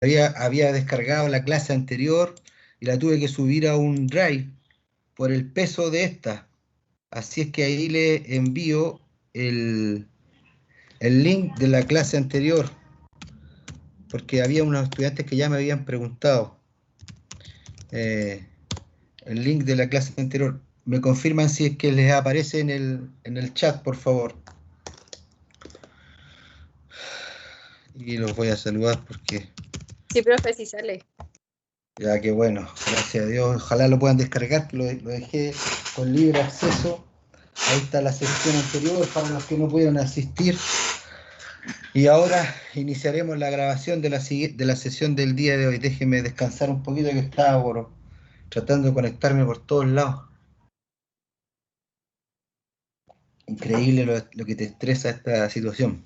había descargado la clase anterior y la tuve que subir a un drive por el peso de esta. Así es que ahí le envío el, el link de la clase anterior, porque había unos estudiantes que ya me habían preguntado. El link de la clase anterior. Me confirman si es que les aparece en el chat, por favor. Y los voy a saludar porque Sí, profe, sí sale. ya que bueno, gracias a Dios. Ojalá lo puedan descargar, que lo dejé con libre acceso. Ahí está la sesión anterior para los que no pudieron asistir. Y ahora iniciaremos la grabación de la sesión del día de hoy. Déjenme descansar un poquito que estaba tratando de conectarme por todos lados. Increíble lo que te estresa esta situación.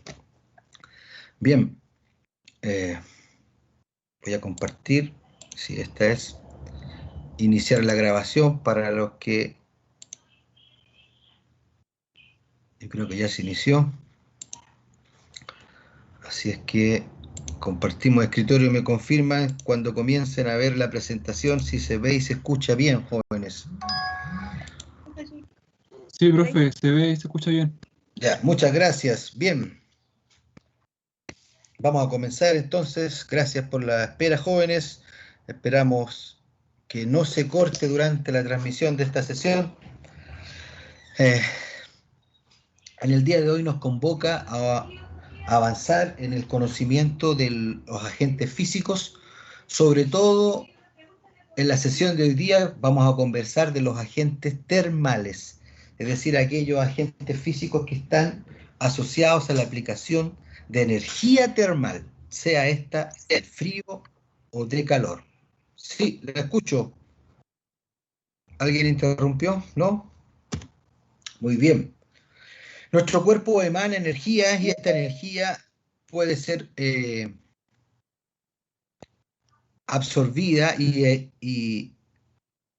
Bien, voy a compartir. Sí, esta es iniciar la grabación para los que... Yo creo que ya se inició. Así es que compartimos escritorio y me confirman cuando comiencen a ver la presentación si se ve y se escucha bien, jóvenes. Sí, profe, se ve y se escucha bien. Ya, muchas gracias. Bien. Vamos a comenzar entonces. Gracias por la espera, jóvenes. Esperamos que no se corte durante la transmisión de esta sesión. En el día de hoy nos convoca a avanzar en el conocimiento de los agentes físicos. Sobre todo, en la sesión de hoy día vamos a conversar de los agentes termales, es decir, aquellos agentes físicos que están asociados a la aplicación de energía termal, sea esta de frío o de calor. Sí, la escucho. ¿Alguien interrumpió? ¿No? Muy bien. Nuestro cuerpo emana energía y esta energía puede ser absorbida y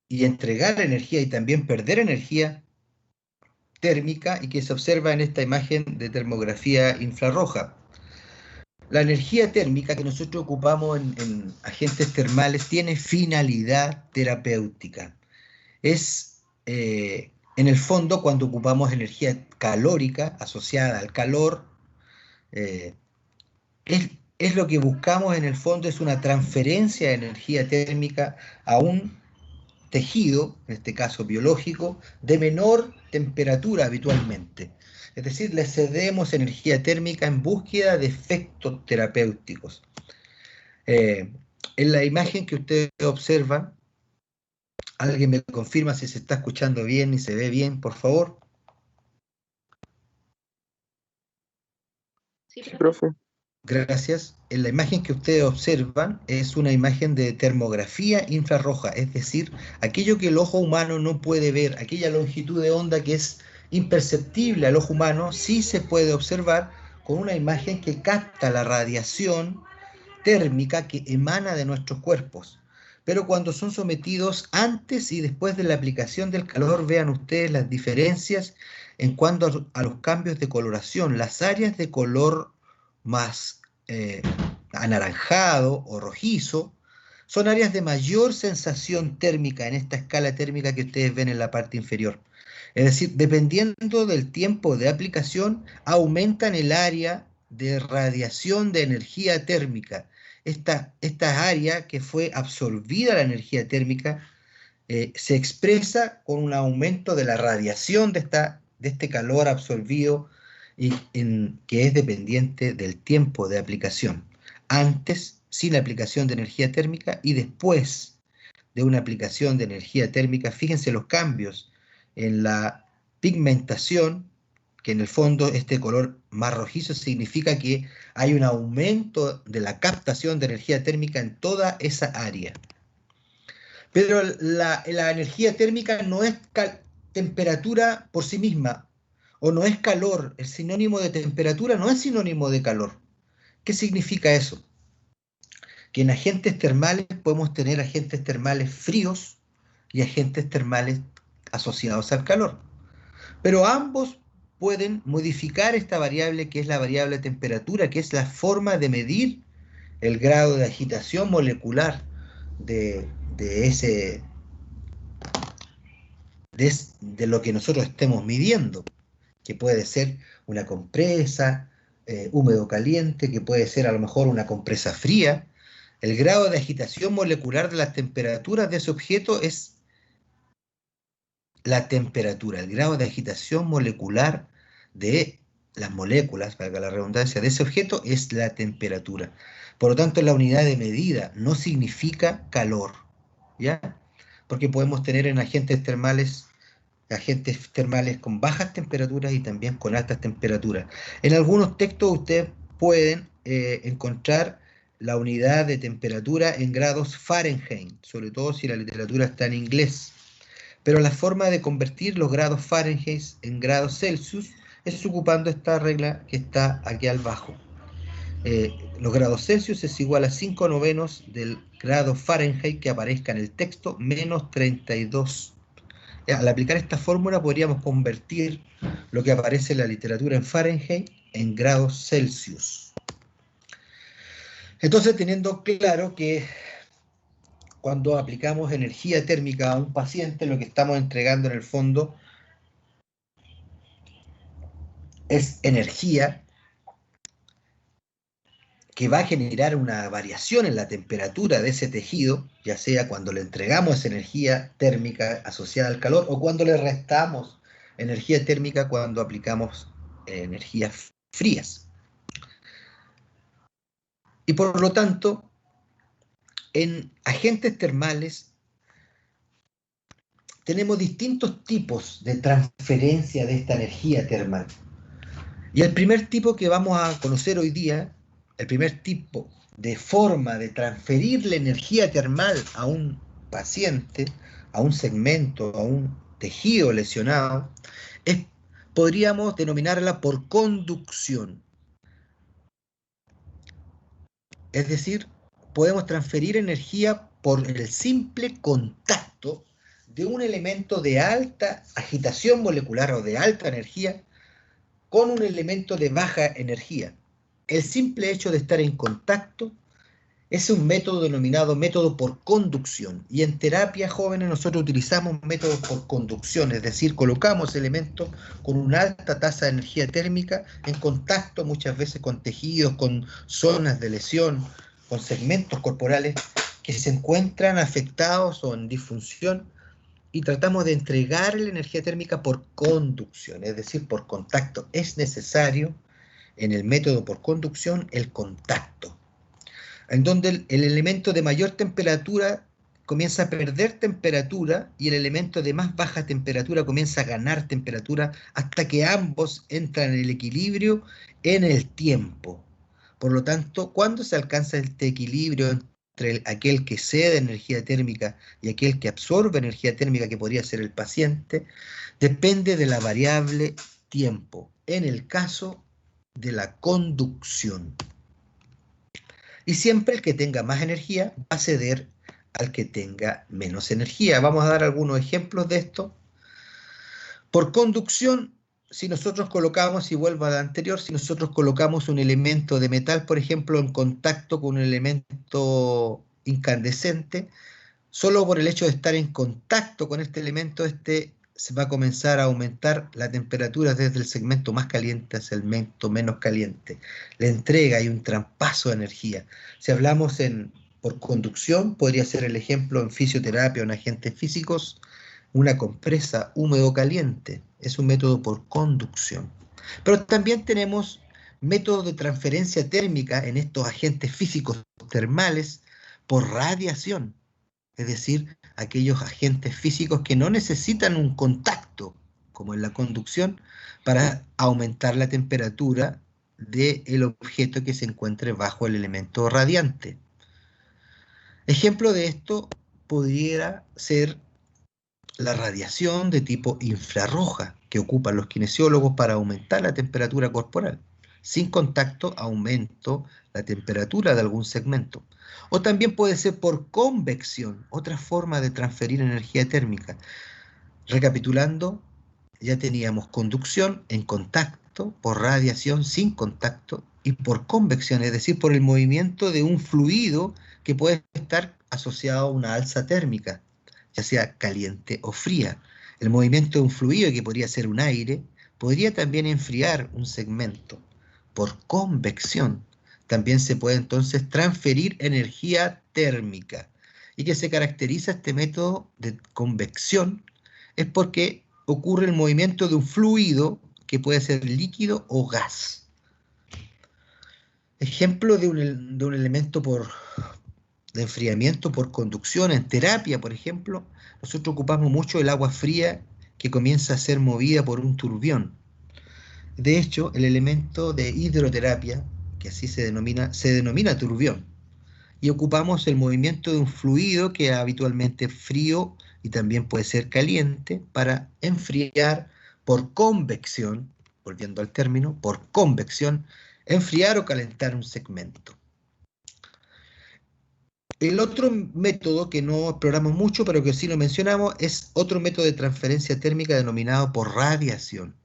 entregar energía y también perder energía térmica y que se observa en esta imagen de termografía infrarroja. La energía térmica que nosotros ocupamos en agentes termales tiene finalidad terapéutica. Es, en el fondo, cuando ocupamos energía calórica asociada al calor, eh, es lo que buscamos en el fondo, es una transferencia de energía térmica a un tejido, en este caso biológico, de menor temperatura habitualmente. Es decir, le cedemos energía térmica en búsqueda de efectos terapéuticos. En la imagen que ustedes observan, ¿alguien me confirma si se está escuchando bien y se ve bien, por favor? Sí, profe. Gracias. En la imagen que ustedes observan es una imagen de termografía infrarroja, es decir, aquello que el ojo humano no puede ver, aquella longitud de onda que es imperceptible al ojo humano, sí se puede observar con una imagen que capta la radiación térmica que emana de nuestros cuerpos. Pero cuando son sometidos antes y después de la aplicación del calor, vean ustedes las diferencias en cuanto a los cambios de coloración. Las áreas de color más anaranjado o rojizo son áreas de mayor sensación térmica en esta escala térmica que ustedes ven en la parte inferior. Es decir, dependiendo del tiempo de aplicación, aumentan el área de radiación de energía térmica. Esta área que fue absorbida la energía térmica se expresa con un aumento de la radiación de este calor absorbido que es dependiente del tiempo de aplicación. Antes, sin la aplicación de energía térmica, y después de una aplicación de energía térmica, fíjense los cambios en la pigmentación, que en el fondo este color más rojizo significa que hay un aumento de la captación de energía térmica en toda esa área. Pero la energía térmica no es temperatura por sí misma, o no es calor. El sinónimo de temperatura no es sinónimo de calor. ¿Qué significa eso? Que en agentes termales podemos tener agentes termales fríos y agentes termales asociados al calor. Pero ambos pueden modificar esta variable que es la variable temperatura, que es la forma de medir el grado de agitación molecular de lo que nosotros estemos midiendo, que puede ser una compresa, húmedo caliente, que puede ser a lo mejor una compresa fría. El grado de agitación molecular de las temperaturas de ese objeto es la temperatura, el grado de agitación molecular de las moléculas, valga la redundancia, de ese objeto es la temperatura. Por lo tanto, la unidad de medida no significa calor, ¿ya? Porque podemos tener en agentes termales con bajas temperaturas y también con altas temperaturas. En algunos textos ustedes pueden encontrar la unidad de temperatura en grados Fahrenheit, sobre todo si la literatura está en inglés. Pero la forma de convertir los grados Fahrenheit en grados Celsius es ocupando esta regla que está aquí abajo. Los grados Celsius es igual a 5/9 del grado Fahrenheit que aparezca en el texto menos 32. Al aplicar esta fórmula podríamos convertir lo que aparece en la literatura en Fahrenheit en grados Celsius. Entonces, teniendo claro que cuando aplicamos energía térmica a un paciente, lo que estamos entregando en el fondo es energía que va a generar una variación en la temperatura de ese tejido, ya sea cuando le entregamos esa energía térmica asociada al calor o cuando le restamos energía térmica cuando aplicamos energías frías. Y por lo tanto, en agentes termales tenemos distintos tipos de transferencia de esta energía termal. Y el primer tipo que vamos a conocer hoy día, el primer tipo de forma de transferir la energía termal a un paciente, a un segmento, a un tejido lesionado, podríamos denominarla por conducción. Es decir, podemos transferir energía por el simple contacto de un elemento de alta agitación molecular o de alta energía con un elemento de baja energía. El simple hecho de estar en contacto es un método denominado método por conducción. Y en terapia, jóvenes, nosotros utilizamos métodos por conducción, es decir, colocamos elementos con una alta tasa de energía térmica en contacto muchas veces con tejidos, con zonas de lesión, con segmentos corporales que se encuentran afectados o en disfunción, y tratamos de entregar la energía térmica por conducción, es decir, por contacto. Es necesario en el método por conducción el contacto, en donde el elemento de mayor temperatura comienza a perder temperatura y el elemento de más baja temperatura comienza a ganar temperatura hasta que ambos entran en el equilibrio en el tiempo. Por lo tanto, ¿cuándo se alcanza este equilibrio entre aquel que cede energía térmica y aquel que absorbe energía térmica, que podría ser el paciente? Depende de la variable tiempo, en el caso de la conducción. Y siempre el que tenga más energía va a ceder al que tenga menos energía. Vamos a dar algunos ejemplos de esto. Por conducción, si nosotros colocamos, y vuelvo a la anterior, si nosotros colocamos un elemento de metal, por ejemplo, en contacto con un elemento incandescente, solo por el hecho de estar en contacto con este elemento, se va a comenzar a aumentar la temperatura desde el segmento más caliente hacia el segmento menos caliente. La entrega y un traspaso de energía. Si hablamos por conducción, podría ser el ejemplo en fisioterapia o en agentes físicos, una compresa húmedo-caliente. Es un método por conducción. Pero también tenemos métodos de transferencia térmica en estos agentes físicos termales por radiación. Es decir, aquellos agentes físicos que no necesitan un contacto, como en la conducción, para aumentar la temperatura del objeto que se encuentre bajo el elemento radiante. Ejemplo de esto pudiera ser la radiación de tipo infrarroja que ocupan los kinesiólogos para aumentar la temperatura corporal. Sin contacto aumento la temperatura de algún segmento. O también puede ser por convección, otra forma de transferir energía térmica. Recapitulando, ya teníamos conducción en contacto, por radiación, sin contacto, y por convección, es decir, por el movimiento de un fluido que puede estar asociado a una alza térmica, ya sea caliente o fría. El movimiento de un fluido, que podría ser un aire, podría también enfriar un segmento. Por convección, también se puede entonces transferir energía térmica. Y que se caracteriza este método de convección es porque ocurre el movimiento de un fluido que puede ser líquido o gas. Ejemplo de un elemento de enfriamiento por conducción. En terapia, por ejemplo, nosotros ocupamos mucho el agua fría que comienza a ser movida por un turbión. De hecho, el elemento de hidroterapia, que así se denomina turbión. Y ocupamos el movimiento de un fluido que habitualmente es frío y también puede ser caliente para enfriar por convección, volviendo al término, por convección, enfriar o calentar un segmento. El otro método que no exploramos mucho, pero que sí lo mencionamos, es otro método de transferencia térmica denominado por radiación.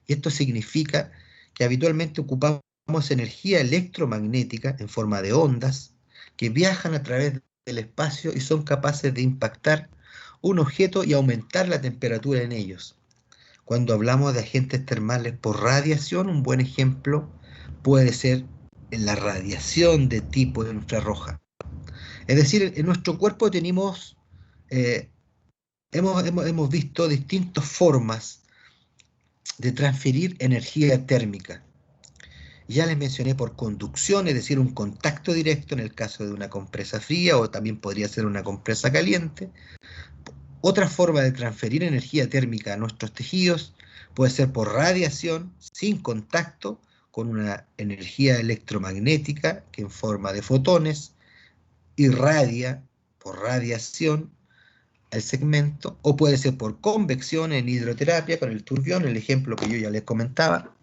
Y esto significa que habitualmente ocupamos energía electromagnética en forma de ondas que viajan a través del espacio y son capaces de impactar un objeto y aumentar la temperatura en ellos. Cuando hablamos de agentes termales por radiación, un buen ejemplo puede ser la radiación de tipo infrarroja. Es decir, en nuestro cuerpo hemos visto distintas formas de transferir energía térmica. Ya les mencioné por conducción, es decir, un contacto directo en el caso de una compresa fría o también podría ser una compresa caliente. Otra forma de transferir energía térmica a nuestros tejidos puede ser por radiación, sin contacto, con una energía electromagnética que en forma de fotones irradia por radiación al segmento, o puede ser por convección en hidroterapia con el turbión, el ejemplo que yo ya les comentaba.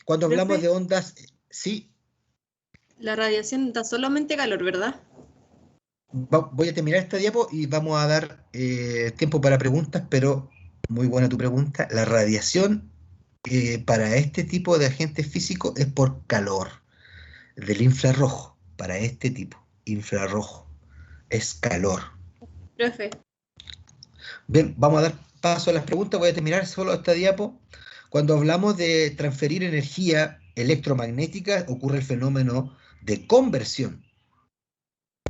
Cuando hablamos Profe, de ondas, sí, la radiación da solamente calor, ¿verdad? voy a terminar esta diapo y vamos a dar tiempo para preguntas, pero muy buena tu pregunta. La radiación para este tipo de agentes físicos es por calor del infrarrojo, para este tipo, infrarrojo, es calor. Profe, Bien, vamos a dar paso a las preguntas. Voy a terminar solo esta diapo. Cuando hablamos de transferir energía electromagnética, ocurre el fenómeno de conversión.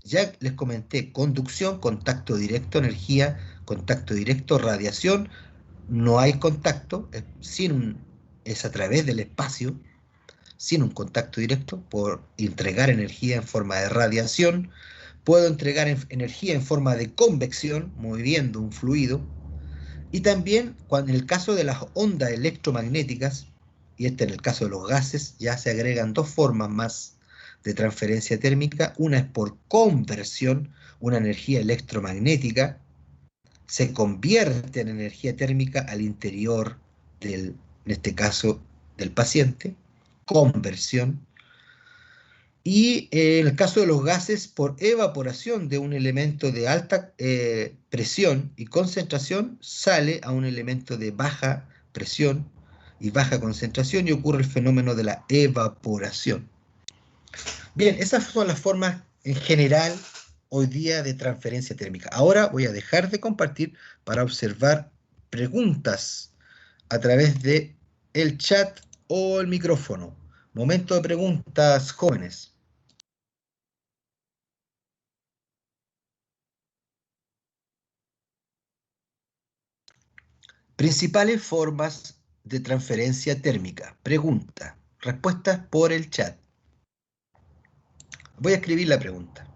Ya les comenté, conducción, contacto directo, energía, contacto directo, radiación. No hay contacto, es a través del espacio, sin un contacto directo, por entregar energía en forma de radiación. Puedo entregar energía en forma de convección, moviendo un fluido. Y también, en el caso de las ondas electromagnéticas, y en el caso de los gases, ya se agregan dos formas más de transferencia térmica. Una es por conversión, una energía electromagnética se convierte en energía térmica al interior en este caso, del paciente, conversión. Y en el caso de los gases, por evaporación de un elemento de alta presión y concentración, sale a un elemento de baja presión y baja concentración y ocurre el fenómeno de la evaporación. Bien, esas son las formas en general hoy día de transferencia térmica. Ahora voy a dejar de compartir para observar preguntas a través de el chat o el micrófono. Momento de preguntas, jóvenes. Principales formas de transferencia térmica. Pregunta. Respuestas por el chat. Voy a escribir la pregunta.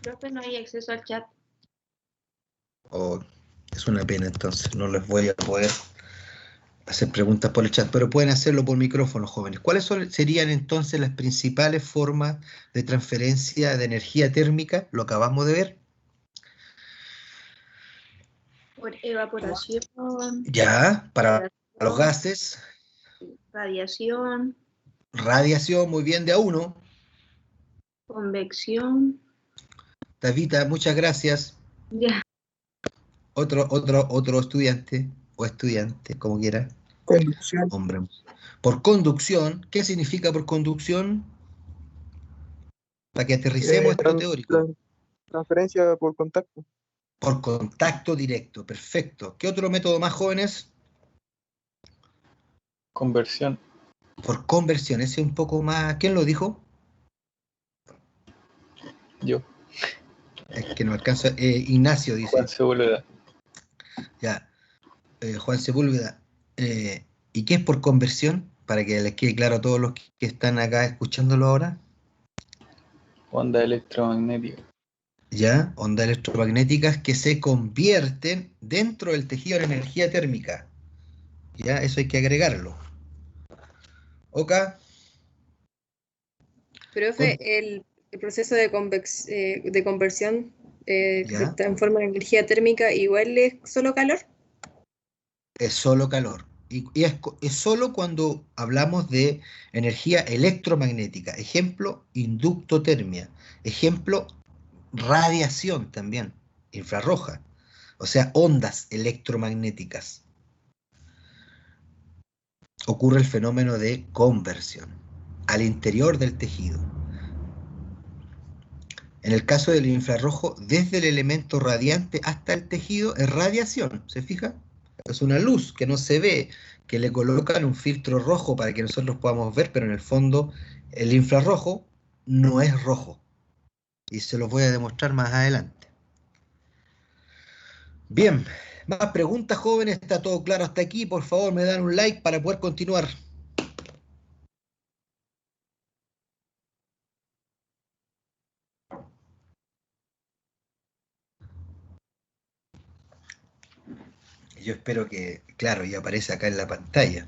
profe, no hay acceso al chat. Oh, es una pena entonces, no les voy a poder hacer preguntas por el chat, pero pueden hacerlo por micrófono, jóvenes. ¿Cuáles serían entonces las principales formas de transferencia de energía térmica? Lo acabamos de ver. Por evaporación, Ya, para los gases, radiación, radiación, muy bien, de a uno. convección. Davita, muchas gracias. Ya. Otro estudiante, o estudiante, como quiera. Conducción. Hombre. Por conducción, ¿qué significa por conducción? Para que aterricemos esto teórico. Transferencia por contacto. Por contacto directo, perfecto. ¿Qué otro método más, jóvenes? Conversión. Por conversión, ese un poco más. ¿Quién lo dijo? Yo. Es que no alcanza. Ignacio dice. Juan Sepúlveda. Ya. Juan Sepúlveda. ¿Y qué es por conversión? Para que les quede claro a todos los que están acá escuchándolo ahora. Onda electromagnética. Ya, ondas electromagnéticas que se convierten dentro del tejido en energía térmica. Ya, eso hay que agregarlo. Oka. Profe, el proceso de conversión que se Ya, transforma en energía térmica, ¿igual es solo calor? es solo calor. Y es solo cuando hablamos de energía electromagnética. Ejemplo, inductotermia. Ejemplo, radiación también, infrarroja. O sea, ondas electromagnéticas. Ocurre el fenómeno de conversión al interior del tejido. En el caso del infrarrojo, desde el elemento radiante hasta el tejido es radiación, ¿se fija? Es una luz que no se ve, que le colocan un filtro rojo para que nosotros podamos ver, pero en el fondo el infrarrojo no es rojo. Y se los voy a demostrar más adelante. Bien, más preguntas, jóvenes. ¿Está todo claro hasta aquí? Por favor, me dan un like para poder continuar. Yo espero que, claro, ya aparece acá en la pantalla.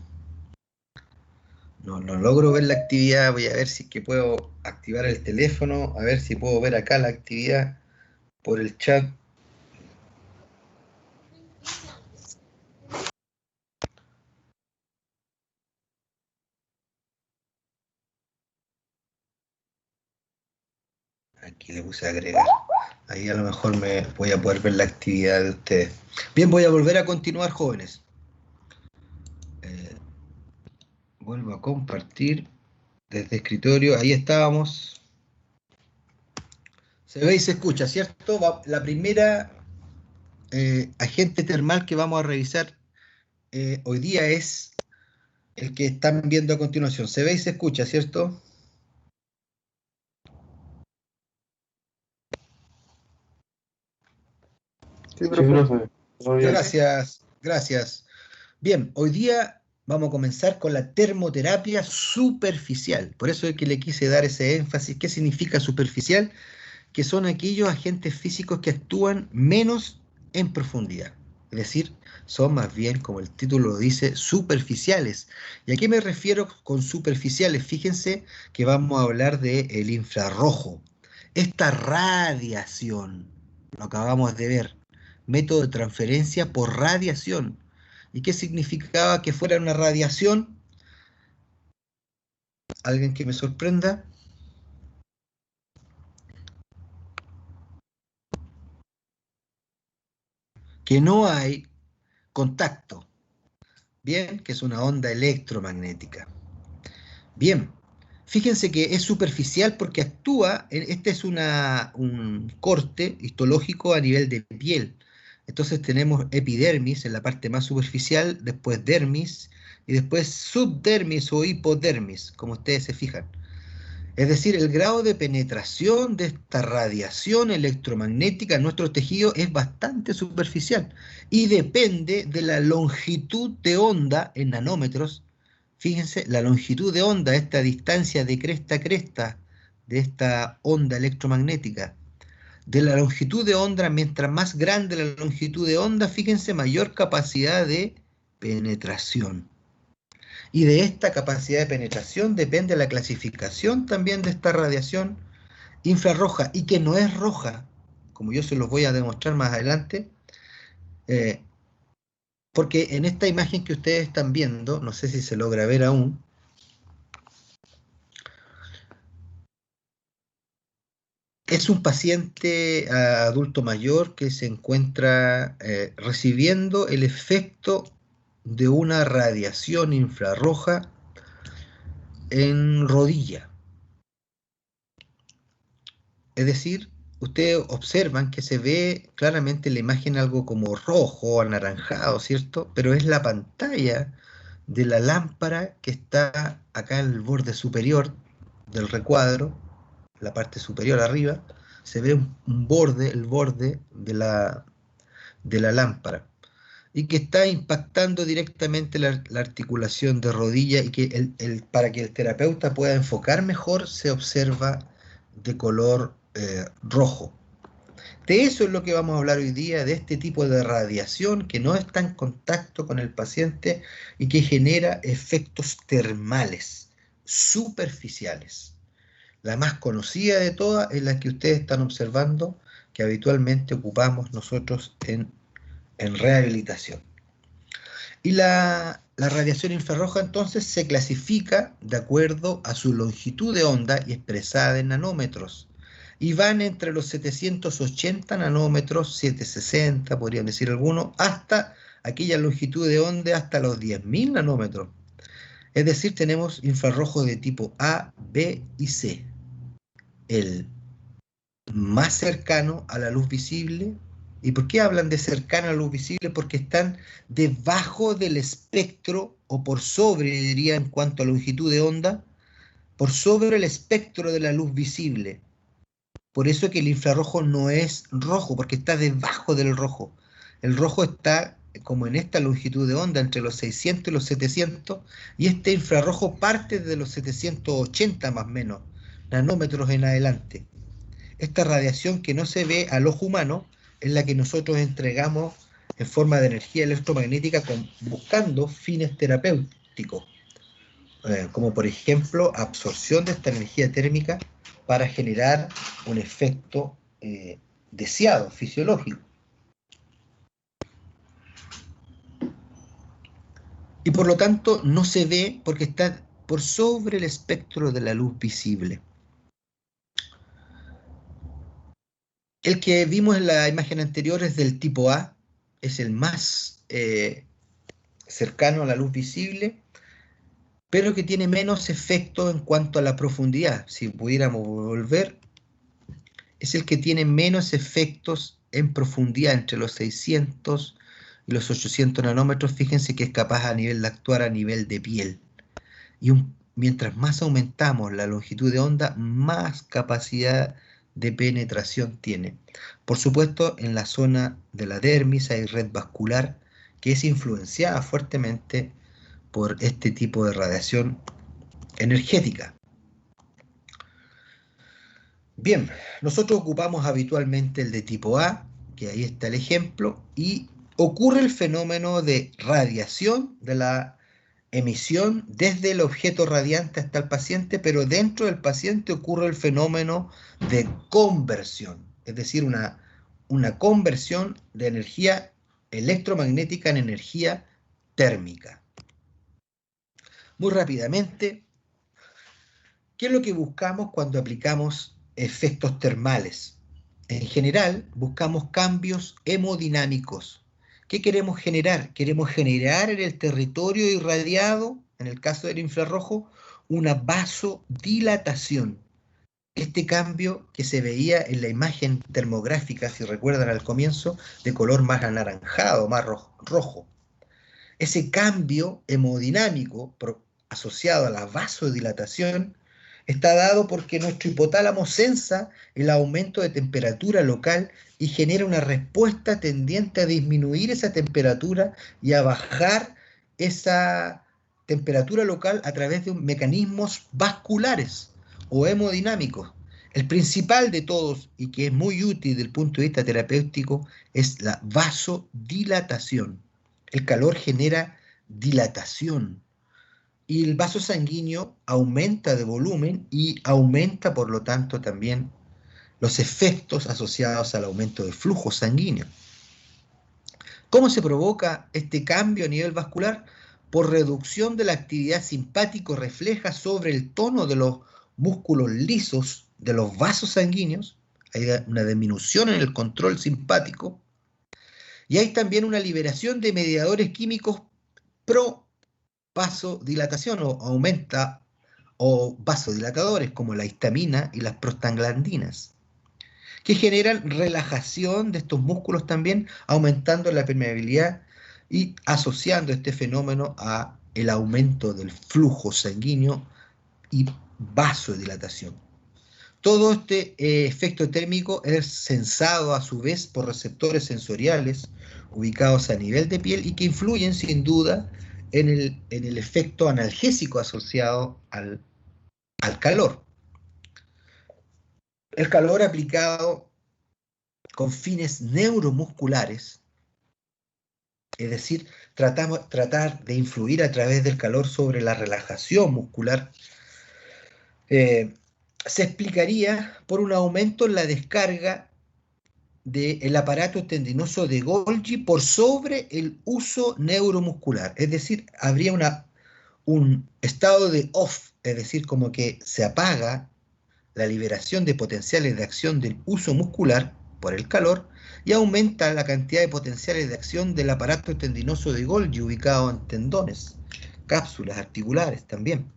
No logro ver la actividad. Voy a ver si es que puedo activar el teléfono, a ver si puedo ver acá la actividad por el chat. Aquí le puse a agregar. Ahí a lo mejor me voy a poder ver la actividad de ustedes. Bien, voy a volver a continuar, jóvenes. Vuelvo a compartir desde escritorio. Ahí estábamos. Se ve y se escucha, ¿cierto? La primera agente termal que vamos a revisar hoy día es el que están viendo a continuación. Se ve y se escucha, ¿cierto? Sí, profe. Gracias, gracias. Bien, hoy día vamos a comenzar con la termoterapia superficial. Por eso es que le quise dar ese énfasis. ¿Qué significa superficial? Que son aquellos agentes físicos que actúan menos en profundidad. Es decir, son más bien, como el título lo dice, superficiales. ¿Y a qué me refiero con superficiales? Fíjense que vamos a hablar del infrarrojo. Esta radiación, lo acabamos de ver, método de transferencia por radiación. ¿Y qué significaba que fuera una radiación? ¿Alguien que me sorprenda? Que no hay contacto. Bien, que es una onda electromagnética. Bien, fíjense que es superficial porque actúa, este es un corte histológico a nivel de piel. Entonces tenemos epidermis en la parte más superficial, después dermis y después subdermis o hipodermis, como ustedes se fijan. Es decir, el grado de penetración de esta radiación electromagnética en nuestro tejido es bastante superficial y depende de la longitud de onda en nanómetros. Fíjense, la longitud de onda, esta distancia de cresta a cresta de esta onda electromagnética. De la longitud de onda, mientras más grande la longitud de onda, fíjense, mayor capacidad de penetración. Y de esta capacidad de penetración depende la clasificación también de esta radiación infrarroja, y que no es roja, como yo se los voy a demostrar más adelante, porque en esta imagen que ustedes están viendo, no sé si se logra ver aún, es un paciente adulto mayor que se encuentra recibiendo el efecto de una radiación infrarroja en rodilla. Es decir, ustedes observan que se ve claramente en la imagen algo como rojo, anaranjado, ¿cierto? Pero es la pantalla de la lámpara que está acá en el borde superior del recuadro, la parte superior arriba, se ve un borde, el borde de la lámpara, y que está impactando directamente la articulación de rodilla, y que para que el terapeuta pueda enfocar mejor se observa de color rojo. De eso es lo que vamos a hablar hoy día, de este tipo de radiación que no está en contacto con el paciente y que genera efectos termales superficiales. La más conocida de todas es la que ustedes están observando, que habitualmente ocupamos nosotros en rehabilitación. Y la radiación infrarroja entonces se clasifica de acuerdo a su longitud de onda y expresada en nanómetros. Y van entre los 780 nanómetros, 760 podrían decir algunos, hasta aquella longitud de onda hasta los 10.000 nanómetros. Es decir, tenemos infrarrojo de tipo A, B y C. El más cercano a la luz visible. ¿Y por qué hablan de cercano a la luz visible? Porque están debajo del espectro, o por sobre, diría, en cuanto a longitud de onda, por sobre el espectro de la luz visible. Por eso que el infrarrojo no es rojo, porque está debajo del rojo. El rojo está como en esta longitud de onda, entre los 600 y los 700, y este infrarrojo parte de los 780 más o menos, nanómetros en adelante. Esta radiación que no se ve al ojo humano es la que nosotros entregamos en forma de energía electromagnética buscando fines terapéuticos, como por ejemplo absorción de esta energía térmica para generar un efecto deseado, fisiológico. Y por lo tanto no se ve porque está por sobre el espectro de la luz visible. El que vimos en la imagen anterior es del tipo A, es el más cercano a la luz visible, pero que tiene menos efecto en cuanto a la profundidad. Si pudiéramos volver, es el que tiene menos efectos en profundidad, entre los 600 y los 800 nanómetros. Fíjense que es capaz de actuar a nivel de piel. Y mientras más aumentamos la longitud de onda, más capacidad de penetración tiene. Por supuesto, en la zona de la dermis hay red vascular que es influenciada fuertemente por este tipo de radiación energética. Bien, nosotros ocupamos habitualmente el de tipo A, que ahí está el ejemplo, y ocurre el fenómeno de radiación de la emisión desde el objeto radiante hasta el paciente, pero dentro del paciente ocurre el fenómeno de conversión, es decir, una conversión de energía electromagnética en energía térmica. Muy rápidamente, ¿qué es lo que buscamos cuando aplicamos efectos termales? En general, buscamos cambios hemodinámicos. ¿Qué queremos generar? Queremos generar en el territorio irradiado, en el caso del infrarrojo, una vasodilatación. Este cambio que se veía en la imagen termográfica, si recuerdan al comienzo, de color más anaranjado, más rojo. Ese cambio hemodinámico asociado a la vasodilatación está dado porque nuestro hipotálamo sensa el aumento de temperatura local y genera una respuesta tendiente a disminuir esa temperatura y a bajar esa temperatura local a través de mecanismos vasculares o hemodinámicos. El principal de todos, y que es muy útil desde el punto de vista terapéutico, es la vasodilatación. El calor genera dilatación. Y el vaso sanguíneo aumenta de volumen y aumenta, por lo tanto, también los efectos asociados al aumento de flujo sanguíneo. ¿Cómo se provoca este cambio a nivel vascular? Por reducción de la actividad simpático-refleja sobre el tono de los músculos lisos de los vasos sanguíneos. Hay una disminución en el control simpático. Y hay también una liberación de mediadores químicos vasodilatación o aumenta, o vasodilatadores como la histamina y las prostaglandinas, que generan relajación de estos músculos también, aumentando la permeabilidad y asociando este fenómeno a el aumento del flujo sanguíneo y vasodilatación. Todo este efecto térmico es sensado a su vez por receptores sensoriales ubicados a nivel de piel y que influyen sin duda en el efecto analgésico asociado al calor. El calor aplicado con fines neuromusculares, es decir, tratar de influir a través del calor sobre la relajación muscular, se explicaría por un aumento en la descarga del aparato tendinoso de Golgi por sobre el uso neuromuscular. Es decir, habría un estado de off, es decir, como que se apaga la liberación de potenciales de acción del uso muscular por el calor y aumenta la cantidad de potenciales de acción del aparato tendinoso de Golgi ubicado en tendones, cápsulas articulares también.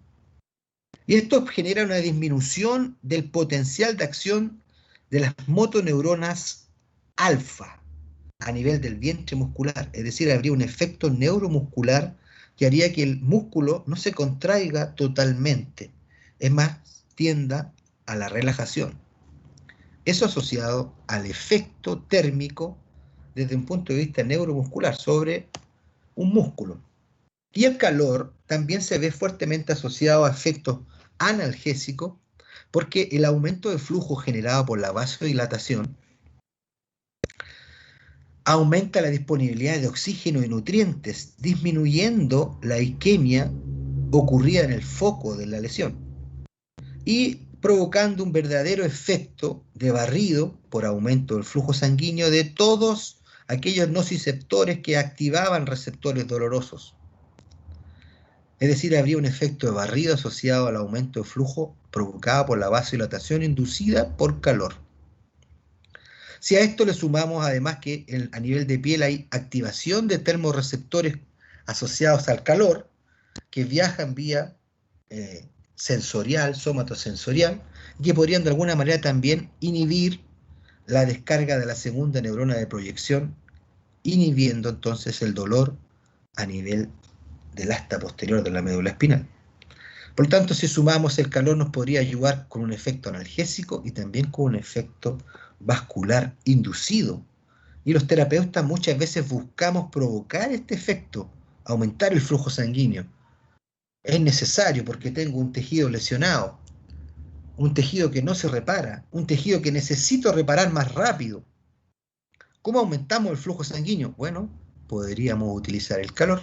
Y esto genera una disminución del potencial de acción de las motoneuronas alfa a nivel del vientre muscular. Es decir, habría un efecto neuromuscular que haría que el músculo no se contraiga totalmente. Es más, tienda a la relajación. Eso asociado al efecto térmico desde un punto de vista neuromuscular sobre un músculo. Y el calor también se ve fuertemente asociado a efectos analgésicos porque el aumento de flujo generado por la vasodilatación aumenta la disponibilidad de oxígeno y nutrientes, disminuyendo la isquemia ocurrida en el foco de la lesión y provocando un verdadero efecto de barrido por aumento del flujo sanguíneo de todos aquellos nociceptores que activaban receptores dolorosos. Es decir, habría un efecto de barrido asociado al aumento de flujo provocado por la vasodilatación inducida por calor. Si a esto le sumamos además que a nivel de piel hay activación de termorreceptores asociados al calor que viajan vía sensorial, somatosensorial, que podrían de alguna manera también inhibir la descarga de la segunda neurona de proyección, inhibiendo entonces el dolor a nivel del asta posterior de la médula espinal. Por lo tanto, si sumamos el calor nos podría ayudar con un efecto analgésico y también con un efecto vascular inducido. Y los terapeutas muchas veces buscamos provocar este efecto, aumentar el flujo sanguíneo. Es necesario porque tengo un tejido lesionado, un tejido que no se repara, un tejido que necesito reparar más rápido. ¿Cómo aumentamos el flujo sanguíneo? Bueno, podríamos utilizar el calor.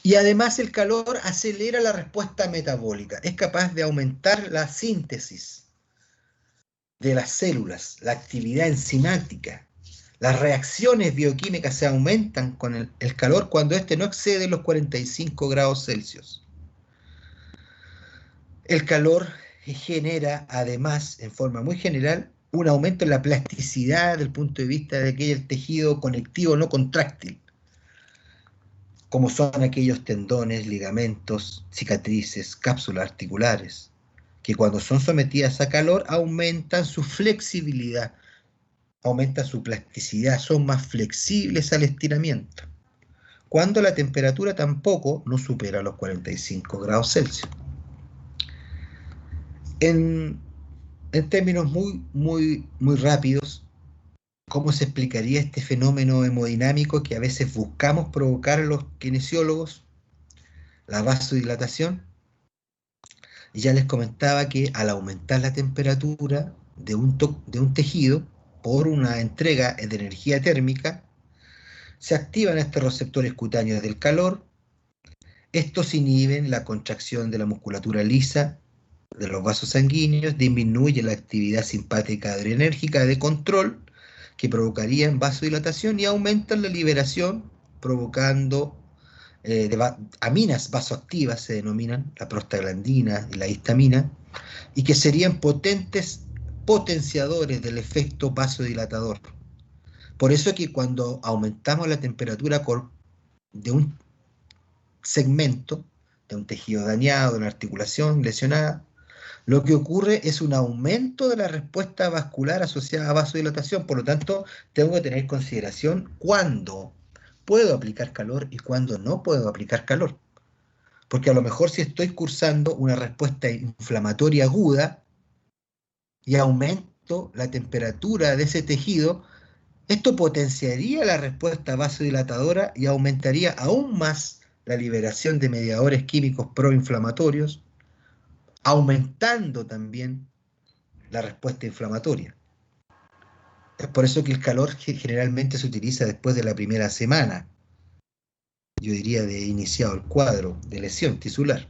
Y además el calor acelera la respuesta metabólica, es capaz de aumentar la síntesis de las células, la actividad enzimática. Las reacciones bioquímicas se aumentan con el calor cuando éste no excede los 45 grados Celsius. El calor genera además, en forma muy general, un aumento en la plasticidad desde el punto de vista de aquel tejido conectivo no contráctil, como son aquellos tendones, ligamentos, cicatrices, cápsulas articulares, que cuando son sometidas a calor aumentan su flexibilidad, aumenta su plasticidad, son más flexibles al estiramiento, cuando la temperatura tampoco no supera los 45 grados Celsius. En términos muy rápidos, ¿cómo se explicaría este fenómeno hemodinámico que a veces buscamos provocar a los kinesiólogos? La vasodilatación. Ya les comentaba que al aumentar la temperatura de un tejido por una entrega de energía térmica, se activan estos receptores cutáneos del calor. Estos inhiben la contracción de la musculatura lisa de los vasos sanguíneos, disminuye la actividad simpática adrenérgica de control que provocarían vasodilatación y aumentan la liberación provocando aminas vasoactivas, se denominan la prostaglandina y la histamina, y que serían potentes potenciadores del efecto vasodilatador. Por eso es que cuando aumentamos la temperatura de un segmento, de un tejido dañado, de una articulación lesionada, lo que ocurre es un aumento de la respuesta vascular asociada a vasodilatación. Por lo tanto, tengo que tener en consideración cuándo puedo aplicar calor y cuándo no puedo aplicar calor. Porque a lo mejor si estoy cursando una respuesta inflamatoria aguda y aumento la temperatura de ese tejido, esto potenciaría la respuesta vasodilatadora y aumentaría aún más la liberación de mediadores químicos proinflamatorios, aumentando también la respuesta inflamatoria. Es por eso que el calor generalmente se utiliza después de la primera semana, yo diría de iniciado el cuadro de lesión tisular.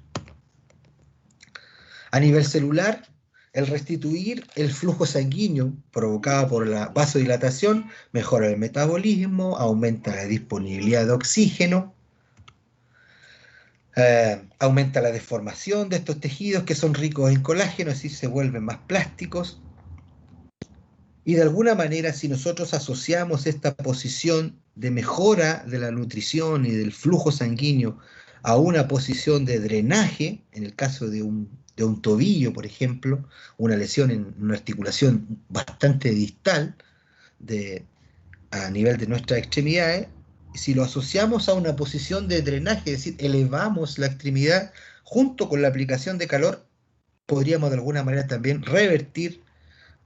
A nivel celular, el restituir el flujo sanguíneo provocado por la vasodilatación mejora el metabolismo, aumenta la disponibilidad de oxígeno, aumenta la deformación de estos tejidos que son ricos en colágeno, así se vuelven más plásticos. Y de alguna manera, si nosotros asociamos esta posición de mejora de la nutrición y del flujo sanguíneo a una posición de drenaje, en el caso de un tobillo, por ejemplo, una lesión en una articulación bastante distal a nivel de nuestras extremidades, si lo asociamos a una posición de drenaje, es decir, elevamos la extremidad junto con la aplicación de calor, podríamos de alguna manera también revertir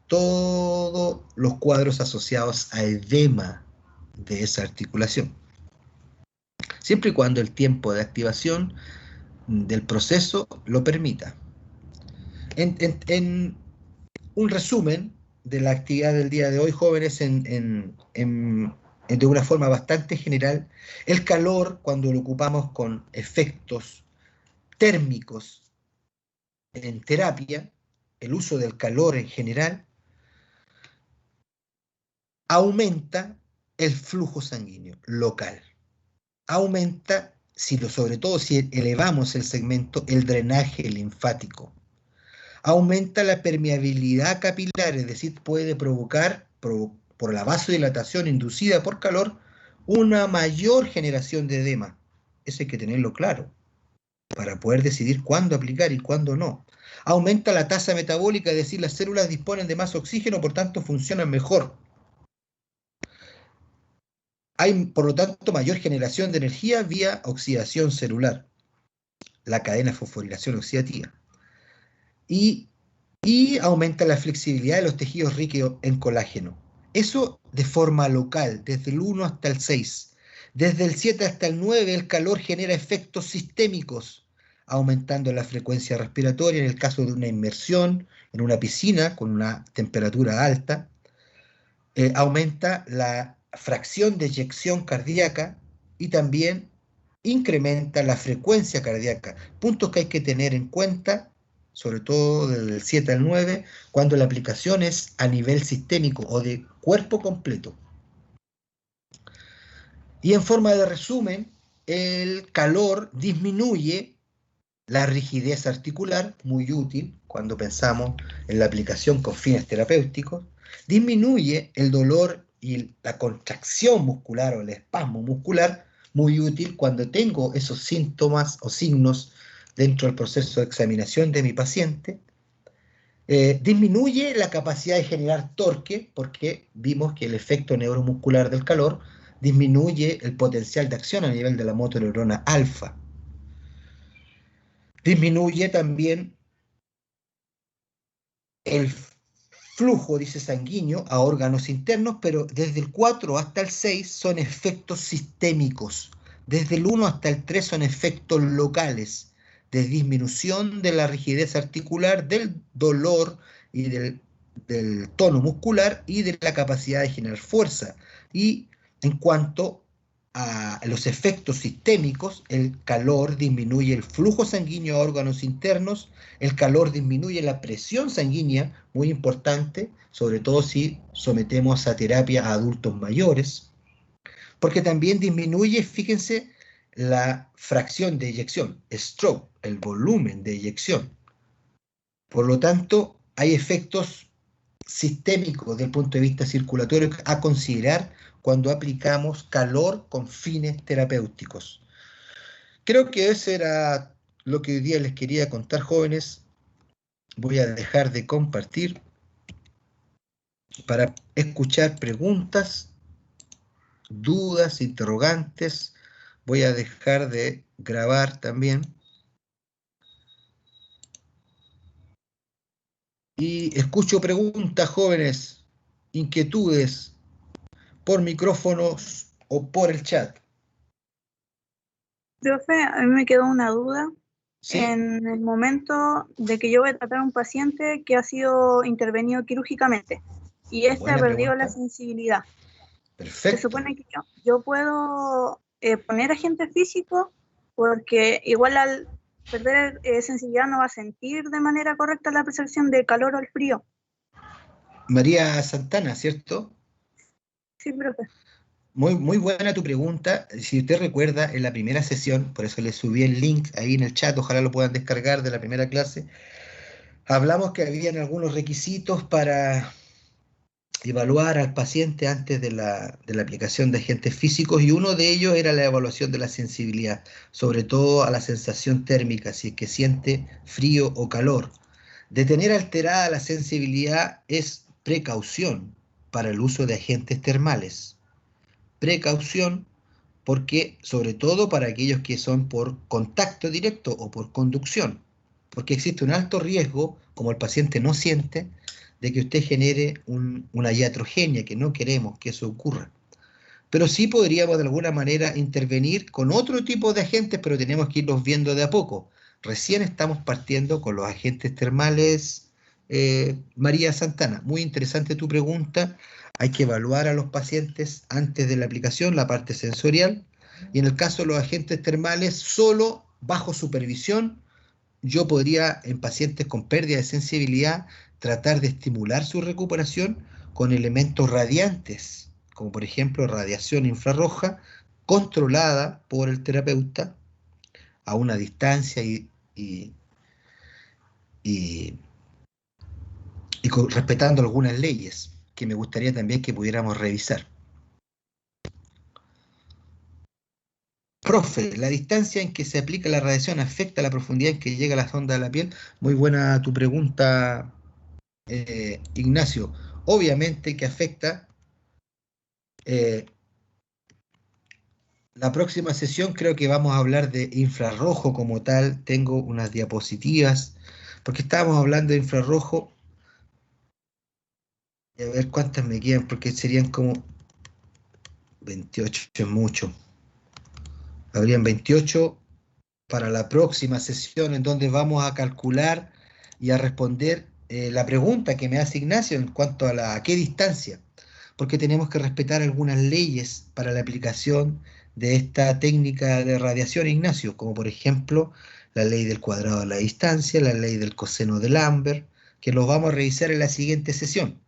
todos los cuadros asociados a edema de esa articulación. Siempre y cuando el tiempo de activación del proceso lo permita. En un resumen de la actividad del día de hoy, jóvenes, de una forma bastante general, el calor, cuando lo ocupamos con efectos térmicos en terapia, el uso del calor en general, aumenta el flujo sanguíneo local. Aumenta, sobre todo si elevamos el segmento, el drenaje linfático. Aumenta la permeabilidad capilar, es decir, puede provocar, por la vasodilatación inducida por calor, una mayor generación de edema. Eso hay que tenerlo claro, para poder decidir cuándo aplicar y cuándo no. Aumenta la tasa metabólica, es decir, las células disponen de más oxígeno, por tanto funcionan mejor. Hay, por lo tanto, mayor generación de energía vía oxidación celular, la cadena fosforilación oxidativa. Y aumenta la flexibilidad de los tejidos ricos en colágeno. Eso de forma local, desde el 1 hasta el 6. Desde el 7 hasta el 9, el calor genera efectos sistémicos, aumentando la frecuencia respiratoria en el caso de una inmersión en una piscina con una temperatura alta. Aumenta la fracción de eyección cardíaca y también incrementa la frecuencia cardíaca. Puntos que hay que tener en cuenta, sobre todo del 7 al 9, cuando la aplicación es a nivel sistémico o de cuerpo completo. Y en forma de resumen, el calor disminuye la rigidez articular, muy útil cuando pensamos en la aplicación con fines terapéuticos, disminuye el dolor y la contracción muscular o el espasmo muscular, muy útil cuando tengo esos síntomas o signos dentro del proceso de examinación de mi paciente. Disminuye la capacidad de generar torque, porque vimos que el efecto neuromuscular del calor disminuye el potencial de acción a nivel de la motoneurona alfa. Disminuye también el flujo, dice, sanguíneo a órganos internos, pero desde el 4 hasta el 6 son efectos sistémicos. Desde el 1 hasta el 3 son efectos locales, de disminución de la rigidez articular, del dolor y del tono muscular y de la capacidad de generar fuerza. Y en cuanto a los efectos sistémicos, el calor disminuye el flujo sanguíneo a órganos internos, el calor disminuye la presión sanguínea, muy importante, sobre todo si sometemos a terapia a adultos mayores, porque también disminuye, fíjense, la fracción de eyección, stroke, el volumen de eyección. Por lo tanto, hay efectos sistémico desde el punto de vista circulatorio a considerar cuando aplicamos calor con fines terapéuticos. Creo que eso era lo que hoy día les quería contar, jóvenes. Voy a dejar de compartir para escuchar preguntas, dudas, interrogantes. Voy a dejar de grabar también. Y escucho preguntas, jóvenes, inquietudes, por micrófonos o por el chat. Profe, a mí me quedó una duda. ¿Sí? En el momento de que yo voy a tratar a un paciente que ha sido intervenido quirúrgicamente y este Buena ha perdido pregunta. la sensibilidad, se Perfecto. supone que yo puedo poner agente físico, porque igual al perder sensibilidad no va a sentir de manera correcta la percepción del calor o el frío. María Santana, ¿cierto? Sí, profe. Muy buena tu pregunta. Si usted recuerda, en la primera sesión, por eso le subí el link ahí en el chat, ojalá lo puedan descargar de la primera clase, hablamos que habían algunos requisitos para evaluar al paciente antes de la aplicación de agentes físicos, y uno de ellos era la evaluación de la sensibilidad, sobre todo a la sensación térmica, si es que siente frío o calor. De tener alterada la sensibilidad es precaución para el uso de agentes termales. Precaución porque, sobre todo para aquellos que son por contacto directo o por conducción, porque existe un alto riesgo, como el paciente no siente, de que usted genere una iatrogenia, que no queremos que eso ocurra. Pero sí podríamos de alguna manera intervenir con otro tipo de agentes, pero tenemos que irlos viendo de a poco. Recién estamos partiendo con los agentes termales, María Santana. Muy interesante tu pregunta. Hay que evaluar a los pacientes antes de la aplicación, la parte sensorial, y en el caso de los agentes termales, solo bajo supervisión, yo podría, en pacientes con pérdida de sensibilidad, tratar de estimular su recuperación con elementos radiantes, como por ejemplo radiación infrarroja, controlada por el terapeuta a una distancia y respetando algunas leyes que me gustaría también que pudiéramos revisar. Profe, ¿la distancia en que se aplica la radiación afecta la profundidad en que llega la sonda de la piel? Muy buena tu pregunta, Ignacio. Obviamente que afecta. La próxima sesión creo que vamos a hablar de infrarrojo como tal. Tengo unas diapositivas, porque estábamos hablando de infrarrojo. Y a ver cuántas me quedan, porque serían como 28, es mucho. Habrían 28 para la próxima sesión, en donde vamos a calcular y a responder la pregunta que me hace Ignacio en cuanto a qué distancia, porque tenemos que respetar algunas leyes para la aplicación de esta técnica de radiación, Ignacio, como por ejemplo la ley del cuadrado de la distancia, la ley del coseno de Lambert, que los vamos a revisar en la siguiente sesión.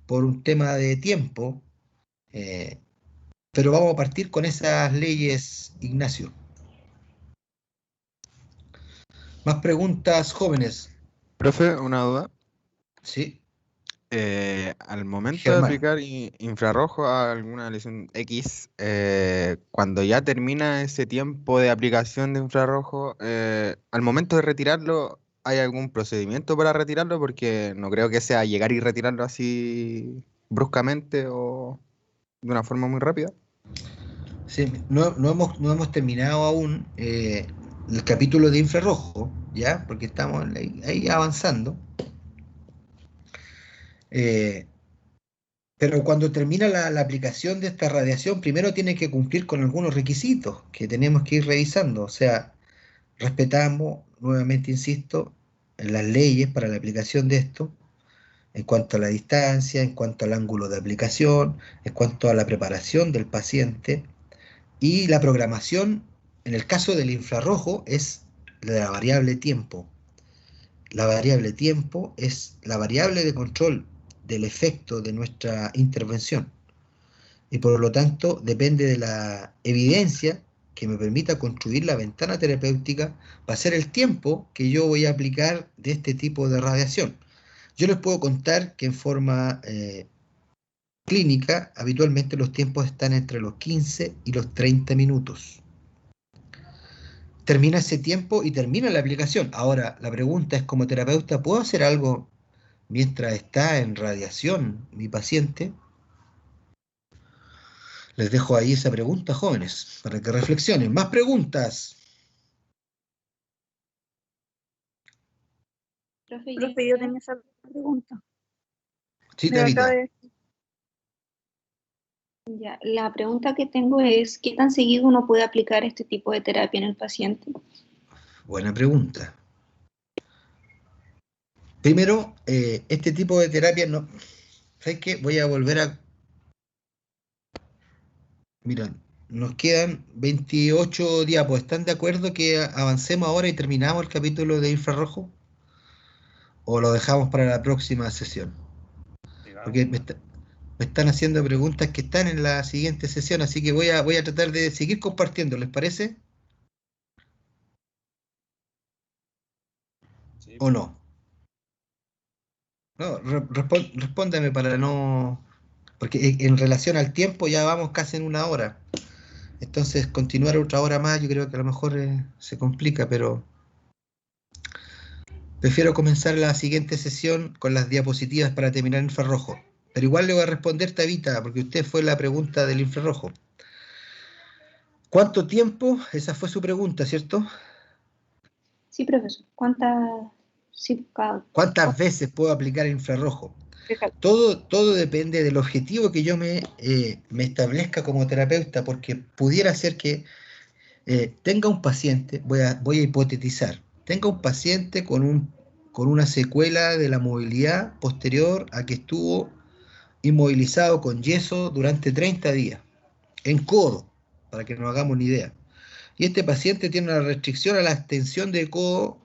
Por un tema de tiempo, pero vamos a partir con esas leyes, Ignacio. Más preguntas, jóvenes. Profe, una duda. Sí, Al momento de Germán. aplicar infrarrojo a alguna lesión X, cuando ya termina ese tiempo de aplicación de infrarrojo, al momento de retirarlo, ¿hay algún procedimiento para retirarlo? Porque no creo que sea llegar y retirarlo así bruscamente o de una forma muy rápida. Sí, no hemos terminado aún el capítulo de infrarrojo, ¿ya? Porque estamos ahí avanzando. Pero cuando termina la aplicación de esta radiación, primero tiene que cumplir con algunos requisitos que tenemos que ir revisando. O sea, respetamos, nuevamente insisto, las leyes para la aplicación de esto, en cuanto a la distancia, en cuanto al ángulo de aplicación, en cuanto a la preparación del paciente. Y la programación, en el caso del infrarrojo, es la variable tiempo. La variable tiempo es la variable de control del efecto de nuestra intervención. Y por lo tanto, depende de la evidencia que me permita construir la ventana terapéutica, va a ser el tiempo que yo voy a aplicar de este tipo de radiación. Yo les puedo contar que en forma clínica, habitualmente los tiempos están entre los 15 y los 30 minutos. Termina ese tiempo y termina la aplicación. Ahora, la pregunta es, como terapeuta, ¿puedo hacer algo mientras está en radiación mi paciente? Les dejo ahí esa pregunta, jóvenes, para que reflexionen. Más preguntas. Profe, yo tenía esa pregunta. Sí, Me la acaba Tabita. de- Ya, la pregunta que tengo es, ¿qué tan seguido uno puede aplicar este tipo de terapia en el paciente? Buena pregunta. Primero, este tipo de terapia no. ¿Sabes qué? Voy a volver a. Mira, nos quedan 28 diapos. ¿Están de acuerdo que avancemos ahora y terminamos el capítulo de infrarrojo? ¿O lo dejamos para la próxima sesión? Porque me están haciendo preguntas que están en la siguiente sesión, así que voy a tratar de seguir compartiendo, ¿les parece? ¿O no? No, respóndame para no. Porque en relación al tiempo ya vamos casi en una hora. Entonces, continuar otra hora más, yo creo que a lo mejor se complica, pero prefiero comenzar la siguiente sesión con las diapositivas para terminar en infrarrojo. Pero igual le voy a responder, Tabita, porque usted fue la pregunta del infrarrojo. ¿Cuánto tiempo? Esa fue su pregunta, ¿cierto? Sí, profesor. Sí, ¿Cuántas veces puedo aplicar infrarrojo? fíjate. Todo depende del objetivo que yo me establezca como terapeuta, porque pudiera ser que tenga un paciente, voy a hipotetizar, tenga un paciente con una secuela de la movilidad posterior a que estuvo inmovilizado con yeso durante 30 días, en codo, para que nos hagamos una idea. Y este paciente tiene una restricción a la extensión de codo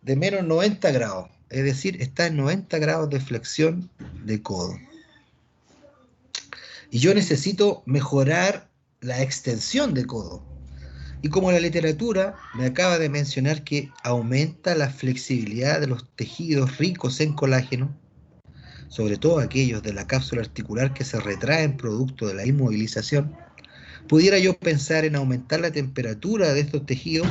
de menos 90 grados, es decir, está en 90 grados de flexión de codo. Y yo necesito mejorar la extensión de codo. Y como la literatura me acaba de mencionar que aumenta la flexibilidad de los tejidos ricos en colágeno, sobre todo aquellos de la cápsula articular que se retraen producto de la inmovilización, pudiera yo pensar en aumentar la temperatura de estos tejidos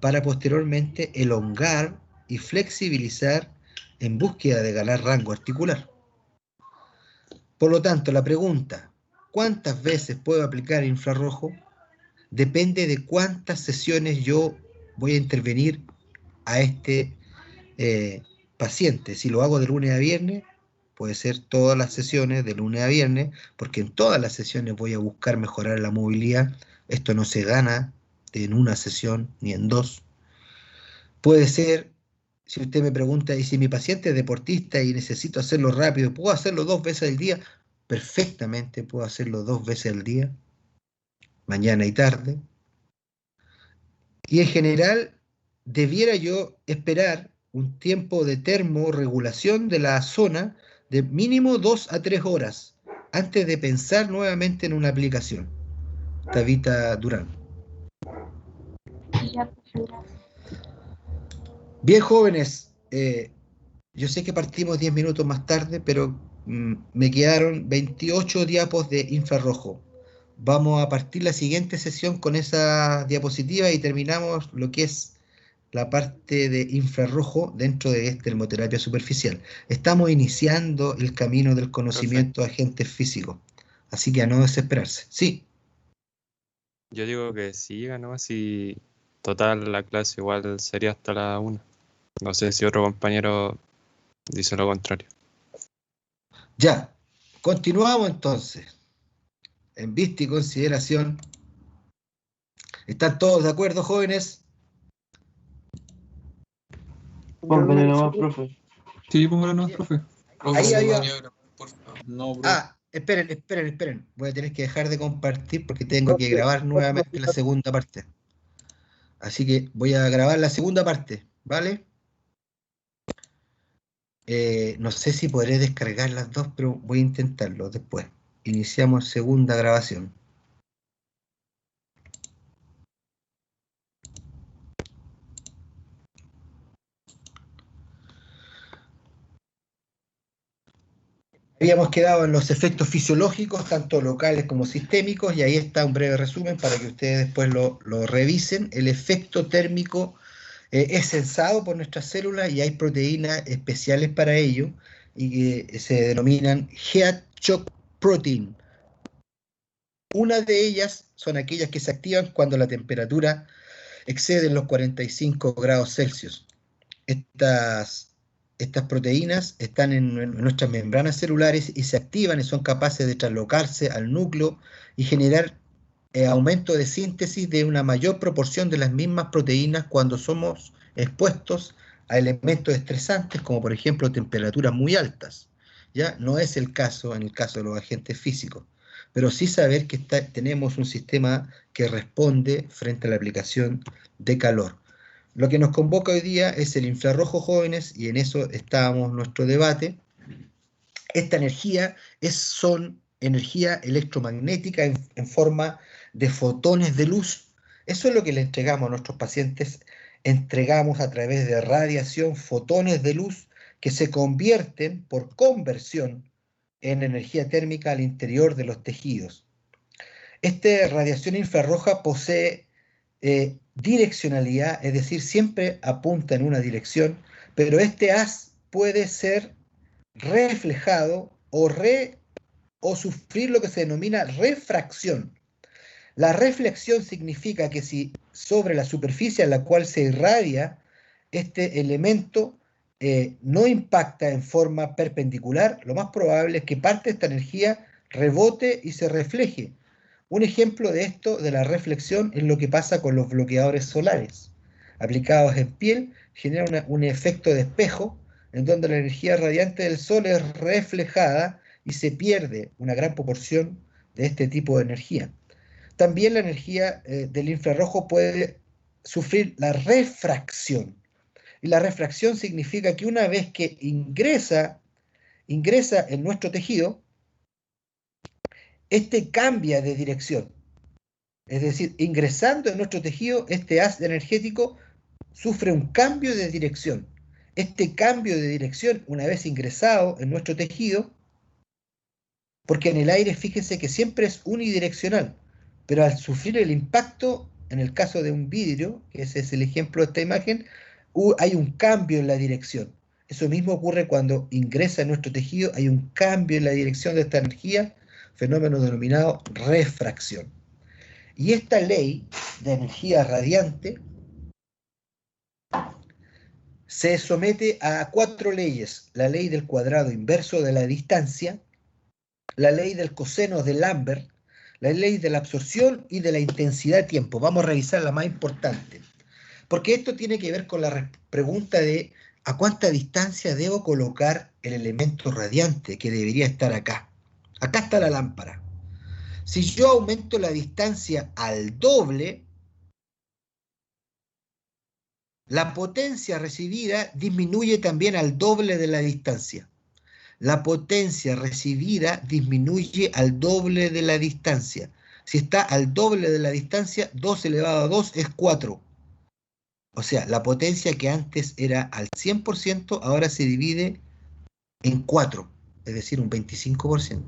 para posteriormente elongar y flexibilizar en búsqueda de ganar rango articular. Por lo tanto, la pregunta, ¿cuántas veces puedo aplicar infrarrojo? Depende de cuántas sesiones yo voy a intervenir a este paciente. Si lo hago de lunes a viernes, puede ser todas las sesiones de lunes a viernes, porque en todas las sesiones voy a buscar mejorar la movilidad. Esto no se gana en una sesión ni en dos. Puede ser, si usted me pregunta, y si mi paciente es deportista y necesito hacerlo rápido, ¿puedo hacerlo 2 veces al día? Perfectamente puedo hacerlo 2 veces al día, mañana y tarde. Y en general, debiera yo esperar un tiempo de termorregulación de la zona de mínimo 2 a 3 horas antes de pensar nuevamente en una aplicación. Tabita Durán. Ya, profe, gracias. Bien, jóvenes, yo sé que partimos 10 minutos más tarde, pero me quedaron 28 diapos de infrarrojo. Vamos a partir la siguiente sesión con esa diapositiva y terminamos lo que es la parte de infrarrojo dentro de esta termoterapia superficial. Estamos iniciando el camino del conocimiento de agentes físicos, así que a no desesperarse. Sí, Yo digo que siga, ¿no? Si total la clase igual sería hasta la 1. No sé si otro compañero dice lo contrario. ya. Continuamos entonces. En vista y consideración. ¿Están todos de acuerdo, jóvenes? Póngale nomás, profe. Sí, póngalo nomás, profe. Ahí había. No, bro. Esperen. Voy a tener que dejar de compartir porque tengo que grabar nuevamente la segunda parte. Así que voy a grabar la segunda parte, ¿vale? No sé si podré descargar las dos, pero voy a intentarlo después. Iniciamos segunda grabación. Habíamos quedado en los efectos fisiológicos, tanto locales como sistémicos, y ahí está un breve resumen para que ustedes después lo revisen. El efecto térmico es sensado por nuestras células y hay proteínas especiales para ello, y que se denominan heat shock protein. Una de ellas son aquellas que se activan cuando la temperatura excede los 45 grados Celsius. Estas proteínas están en nuestras membranas celulares y se activan y son capaces de traslocarse al núcleo y generar aumento de síntesis de una mayor proporción de las mismas proteínas cuando somos expuestos a elementos estresantes, como por ejemplo temperaturas muy altas. ¿Ya? No es el caso en el caso de los agentes físicos, pero sí saber que tenemos un sistema que responde frente a la aplicación de calor. Lo que nos convoca hoy día es el infrarrojo, jóvenes, y en eso estábamos en nuestro debate. Esta energía son energía electromagnética en forma de fotones de luz. Eso es lo que le entregamos a nuestros pacientes. Entregamos a través de radiación fotones de luz que se convierten por conversión en energía térmica al interior de los tejidos. Esta radiación infrarroja posee direccionalidad, es decir, siempre apunta en una dirección, pero este haz puede ser reflejado o sufrir lo que se denomina refracción. La reflexión significa que si sobre la superficie a la cual se irradia este elemento no impacta en forma perpendicular, lo más probable es que parte de esta energía rebote y se refleje. Un ejemplo de esto, de la reflexión, es lo que pasa con los bloqueadores solares. Aplicados en piel, generan un efecto de espejo, en donde la energía radiante del sol es reflejada y se pierde una gran proporción de este tipo de energía. También la energía del infrarrojo puede sufrir la refracción. Y la refracción significa que una vez que ingresa en nuestro tejido, este cambia de dirección. Es decir, ingresando en nuestro tejido, este haz energético sufre un cambio de dirección. Este cambio de dirección, una vez ingresado en nuestro tejido, porque en el aire, fíjense que siempre es unidireccional, pero al sufrir el impacto, en el caso de un vidrio, que ese es el ejemplo de esta imagen, hay un cambio en la dirección. Eso mismo ocurre cuando ingresa en nuestro tejido, hay un cambio en la dirección de esta energía, fenómeno denominado refracción. Y esta ley de energía radiante se somete a 4 leyes: la ley del cuadrado inverso de la distancia, la ley del coseno de Lambert, la ley de la absorción y de la intensidad de tiempo. Vamos a revisar la más importante, porque esto tiene que ver con la pregunta de a cuánta distancia debo colocar el elemento radiante que debería estar acá. Acá está la lámpara. Si yo aumento la distancia al doble, la potencia recibida disminuye también al doble de la distancia. La potencia recibida disminuye al doble de la distancia. Si está al doble de la distancia, 2 elevado a 2 es 4. O sea, la potencia que antes era al 100%, ahora se divide en 4, es decir, un 25%.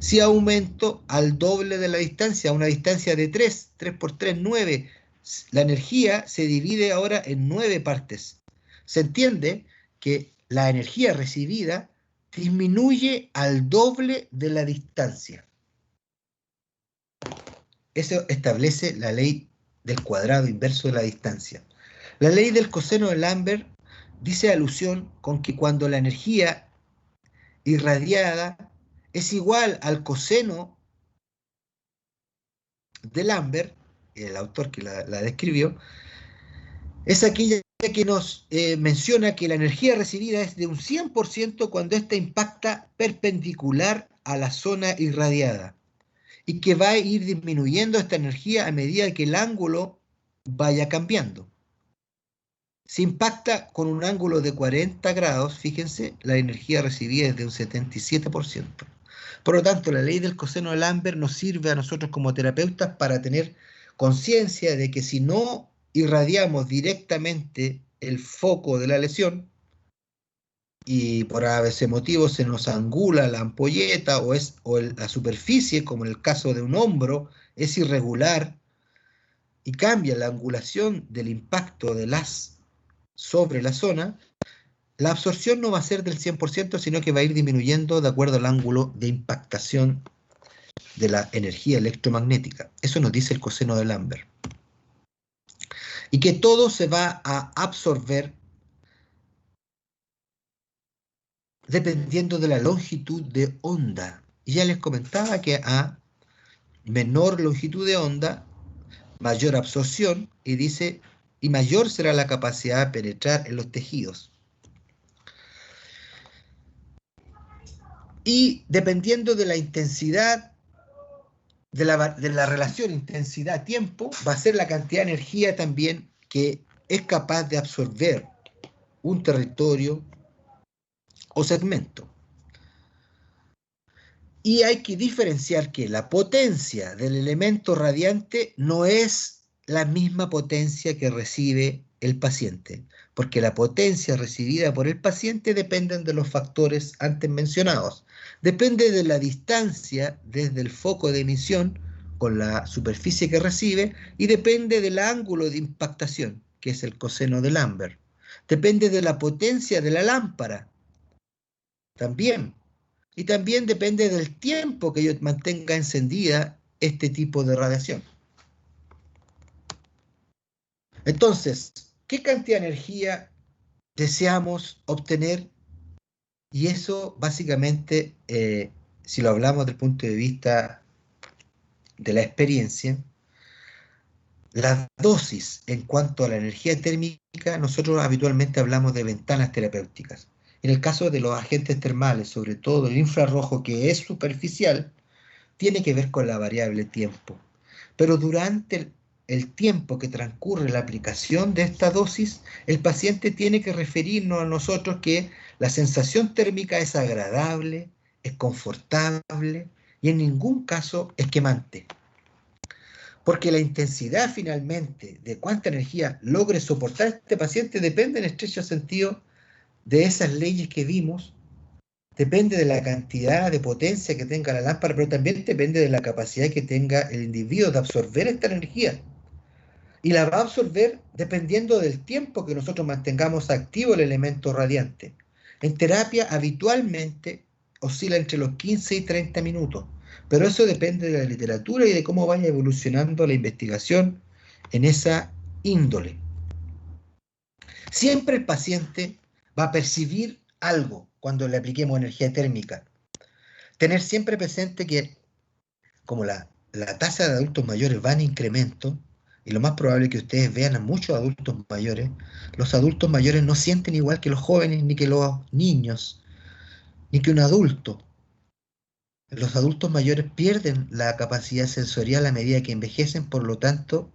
Si aumento al doble de la distancia, a una distancia de 3 por 3, 9, la energía se divide ahora en 9 partes. Se entiende que la energía recibida disminuye al doble de la distancia. Eso establece la ley del cuadrado inverso de la distancia. La ley del coseno de Lambert dice alusión con que cuando la energía irradiada es igual al coseno de Lambert, el autor que la describió, es aquella que nos menciona que la energía recibida es de un 100% cuando ésta impacta perpendicular a la zona irradiada, y que va a ir disminuyendo esta energía a medida que el ángulo vaya cambiando. Si impacta con un ángulo de 40 grados, fíjense, la energía recibida es de un 77%. Por lo tanto, la ley del coseno de Lambert nos sirve a nosotros como terapeutas para tener conciencia de que si no irradiamos directamente el foco de la lesión, y por ABC motivo se nos angula la ampolleta la superficie, como en el caso de un hombro, es irregular y cambia la angulación del impacto del haz sobre la zona, la absorción no va a ser del 100%, sino que va a ir disminuyendo de acuerdo al ángulo de impactación de la energía electromagnética. Eso nos dice el coseno de Lambert. Y que todo se va a absorber dependiendo de la longitud de onda. Y ya les comentaba que a menor longitud de onda, mayor absorción, y dice, y mayor será la capacidad de penetrar en los tejidos. Y dependiendo de la intensidad, de la relación intensidad-tiempo, va a ser la cantidad de energía también que es capaz de absorber un territorio o segmento. Y hay que diferenciar que la potencia del elemento radiante no es la misma potencia que recibe el paciente, porque la potencia recibida por el paciente depende de los factores antes mencionados. Depende de la distancia desde el foco de emisión con la superficie que recibe y depende del ángulo de impactación, que es el coseno de Lambert. Depende de la potencia de la lámpara, también. Y también depende del tiempo que yo mantenga encendida este tipo de radiación. Entonces, ¿qué cantidad de energía deseamos obtener? Y eso básicamente, si lo hablamos desde el punto de vista de la experiencia, la dosis en cuanto a la energía térmica, nosotros habitualmente hablamos de ventanas terapéuticas. En el caso de los agentes termales, sobre todo el infrarrojo, que es superficial, tiene que ver con la variable tiempo. Pero durante el tiempo que transcurre la aplicación de esta dosis, el paciente tiene que referirnos a nosotros que la sensación térmica es agradable, es confortable y en ningún caso es quemante. Porque la intensidad finalmente de cuánta energía logre soportar este paciente depende en estrecho sentido de esas leyes que vimos, depende de la cantidad de potencia que tenga la lámpara, pero también depende de la capacidad que tenga el individuo de absorber esta energía. Y la va a absorber dependiendo del tiempo que nosotros mantengamos activo el elemento radiante. En terapia habitualmente oscila entre los 15 y 30 minutos, pero eso depende de la literatura y de cómo vaya evolucionando la investigación en esa índole. Siempre el paciente va a percibir algo cuando le apliquemos energía térmica. Tener siempre presente que como la tasa de adultos mayores va en incremento, y lo más probable es que ustedes vean a muchos adultos mayores, los adultos mayores no sienten igual que los jóvenes, ni que los niños, ni que un adulto. Los adultos mayores pierden la capacidad sensorial a medida que envejecen, por lo tanto,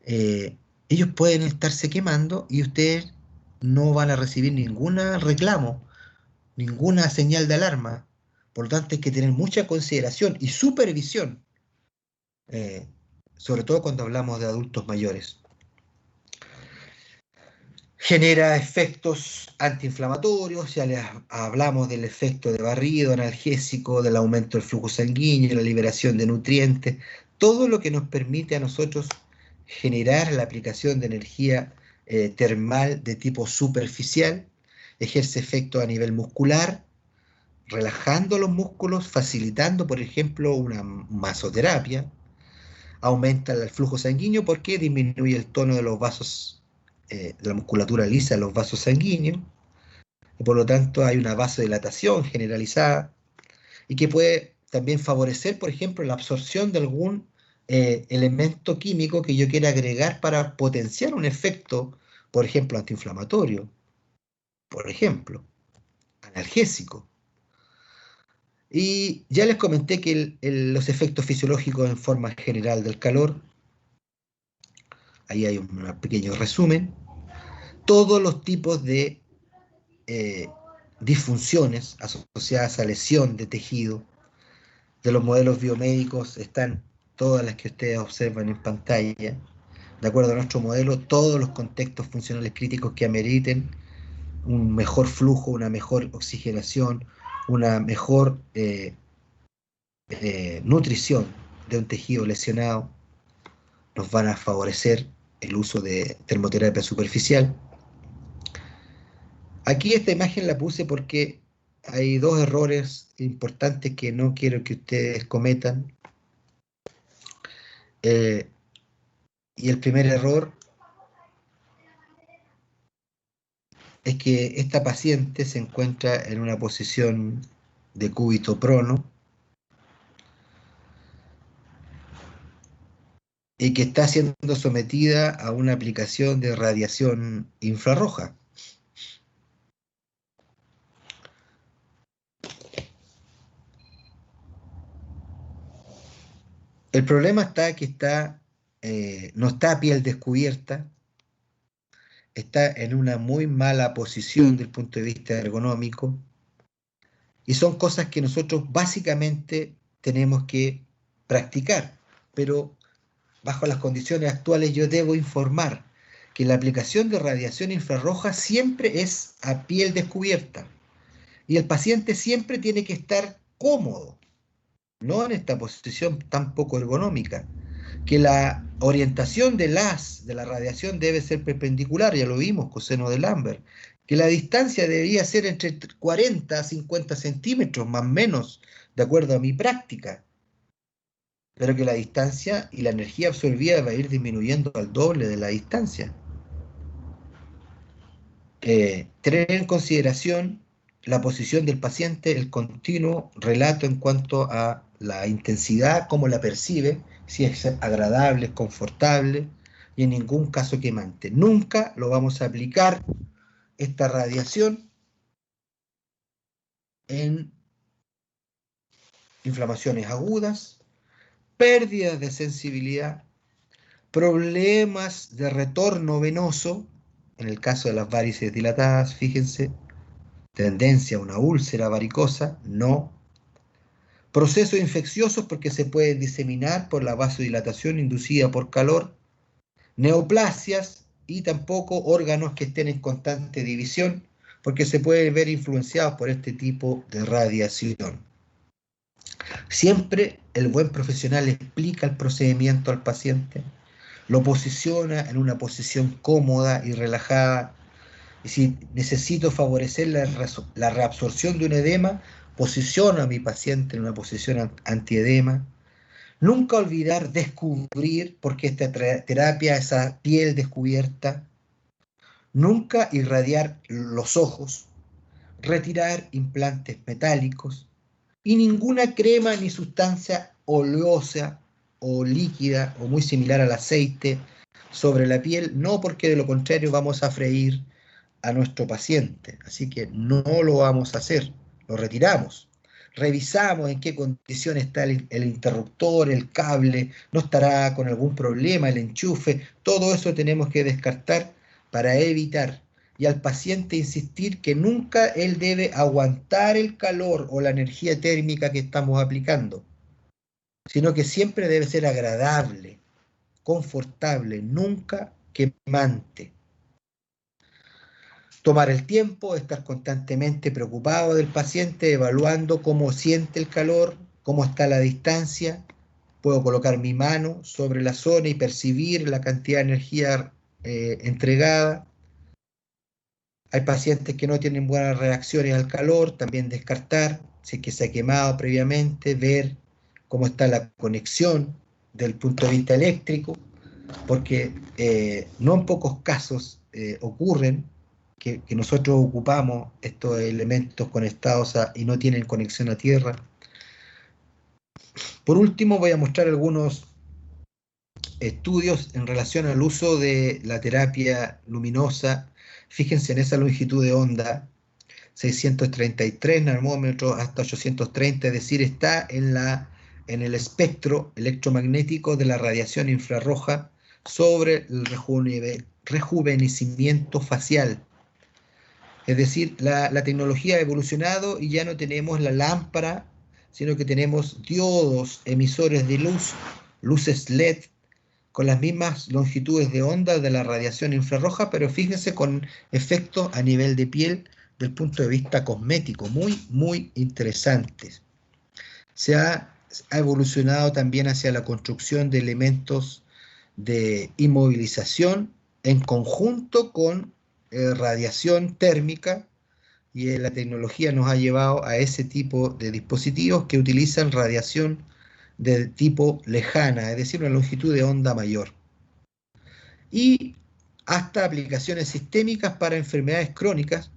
ellos pueden estarse quemando y ustedes no van a recibir ningún reclamo, ninguna señal de alarma. Por lo tanto, hay que tener mucha consideración y supervisión, sobre todo cuando hablamos de adultos mayores. Genera efectos antiinflamatorios, ya les hablamos del efecto de barrido, analgésico, del aumento del flujo sanguíneo, la liberación de nutrientes, todo lo que nos permite a nosotros generar la aplicación de energía termal de tipo superficial, ejerce efecto a nivel muscular, relajando los músculos, facilitando, por ejemplo, una masoterapia, aumenta el flujo sanguíneo porque disminuye el tono de los vasos, de la musculatura lisa de los vasos sanguíneos, y por lo tanto hay una vasodilatación generalizada, y que puede también favorecer, por ejemplo, la absorción de algún elemento químico que yo quiera agregar para potenciar un efecto, por ejemplo, antiinflamatorio, por ejemplo, analgésico. Y ya les comenté que los efectos fisiológicos en forma general del calor, ahí hay un pequeño resumen. Todos los tipos de disfunciones asociadas a lesión de tejido de los modelos biomédicos están todas las que ustedes observan en pantalla. De acuerdo a nuestro modelo, todos los contextos funcionales críticos que ameriten un mejor flujo, una mejor oxigenación, una mejor nutrición de un tejido lesionado. Nos van a favorecer el uso de termoterapia superficial. Aquí esta imagen la puse porque hay dos errores importantes que no quiero que ustedes cometan. Y el primer error es que esta paciente se encuentra en una posición de cúbito prono y que está siendo sometida a una aplicación de radiación infrarroja. El problema está que no está a piel descubierta, está en una muy mala posición desde el punto de vista ergonómico, y son cosas que nosotros básicamente tenemos que practicar, pero bajo las condiciones actuales yo debo informar que la aplicación de radiación infrarroja siempre es a piel descubierta, y el paciente siempre tiene que estar cómodo, no en esta posición tan poco ergonómica, que la orientación de la radiación debe ser perpendicular, ya lo vimos, coseno de Lambert, que la distancia debería ser entre 40 a 50 centímetros, más o menos, de acuerdo a mi práctica, pero que la distancia y la energía absorbida va a ir disminuyendo al doble de la distancia. Tener en consideración la posición del paciente, el continuo relato en cuanto a la intensidad, cómo la percibe, si es agradable, es confortable, y en ningún caso quemante. Nunca lo vamos a aplicar esta radiación en inflamaciones agudas, pérdidas de sensibilidad, problemas de retorno venoso, en el caso de las varices dilatadas, fíjense, tendencia a una úlcera varicosa, no. Procesos infecciosos porque se puede diseminar por la vasodilatación inducida por calor, neoplasias y tampoco órganos que estén en constante división porque se pueden ver influenciados por este tipo de radiación. Siempre el buen profesional explica el procedimiento al paciente, lo posiciona en una posición cómoda y relajada, y si necesito favorecer la reabsorción de un edema, posiciono a mi paciente en una posición antiedema. Nunca olvidar descubrir, porque esta terapia es a piel descubierta. Nunca irradiar los ojos, retirar implantes metálicos y ninguna crema ni sustancia oleosa o líquida o muy similar al aceite sobre la piel, no, porque de lo contrario vamos a freír a nuestro paciente. Así que no lo vamos a hacer, lo retiramos. Revisamos en qué condición está el interruptor, el cable, no estará con algún problema el enchufe, todo eso tenemos que descartar para evitar, y al paciente insistir que nunca él debe aguantar el calor o la energía térmica que estamos aplicando, sino que siempre debe ser agradable, confortable, nunca quemante. Tomar el tiempo, estar constantemente preocupado del paciente, evaluando cómo siente el calor, cómo está la distancia. Puedo colocar mi mano sobre la zona y percibir la cantidad de energía entregada. Hay pacientes que no tienen buenas reacciones al calor, también descartar, si es que se ha quemado previamente, ver cómo está la conexión desde el punto de vista eléctrico, porque no en pocos casos ocurren que nosotros ocupamos estos elementos conectados y no tienen conexión a tierra. Por último, voy a mostrar algunos estudios en relación al uso de la terapia luminosa. Fíjense en esa longitud de onda, 633 nanómetros hasta 830, es decir, está en el espectro electromagnético de la radiación infrarroja sobre el rejuvenecimiento facial. Es decir, la tecnología ha evolucionado y ya no tenemos la lámpara, sino que tenemos diodos emisores de luz, luces LED, con las mismas longitudes de onda de la radiación infrarroja, pero fíjense con efectos a nivel de piel del punto de vista cosmético, muy, muy interesantes. Se ha evolucionado también hacia la construcción de elementos de inmovilización en conjunto con radiación térmica, y la tecnología nos ha llevado a ese tipo de dispositivos que utilizan radiación de tipo lejana, es decir, una longitud de onda mayor. Y hasta aplicaciones sistémicas para enfermedades crónicas,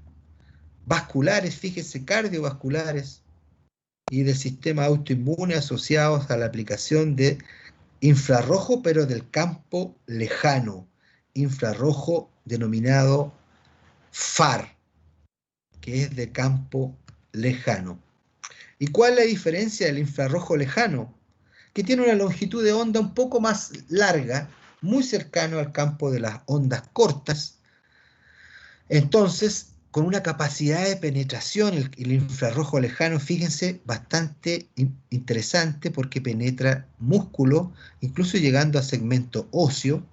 vasculares, fíjense, cardiovasculares, y del sistema autoinmune asociados a la aplicación de infrarrojo, pero del campo lejano, infrarrojo denominado FAR, que es de campo lejano. ¿Y cuál es la diferencia del infrarrojo lejano? Que tiene una longitud de onda un poco más larga, muy cercano al campo de las ondas cortas. Entonces, con una capacidad de penetración, el infrarrojo lejano, fíjense, bastante interesante porque penetra músculo, incluso llegando a segmento óseo,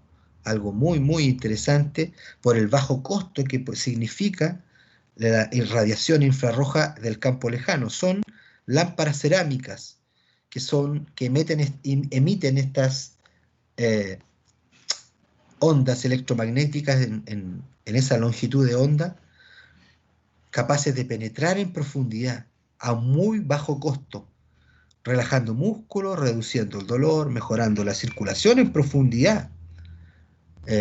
algo muy, muy interesante por el bajo costo que significa la irradiación infrarroja del campo lejano. Son lámparas cerámicas que emiten estas ondas electromagnéticas en esa longitud de onda, capaces de penetrar en profundidad a muy bajo costo, relajando músculos, reduciendo el dolor, mejorando la circulación en profundidad.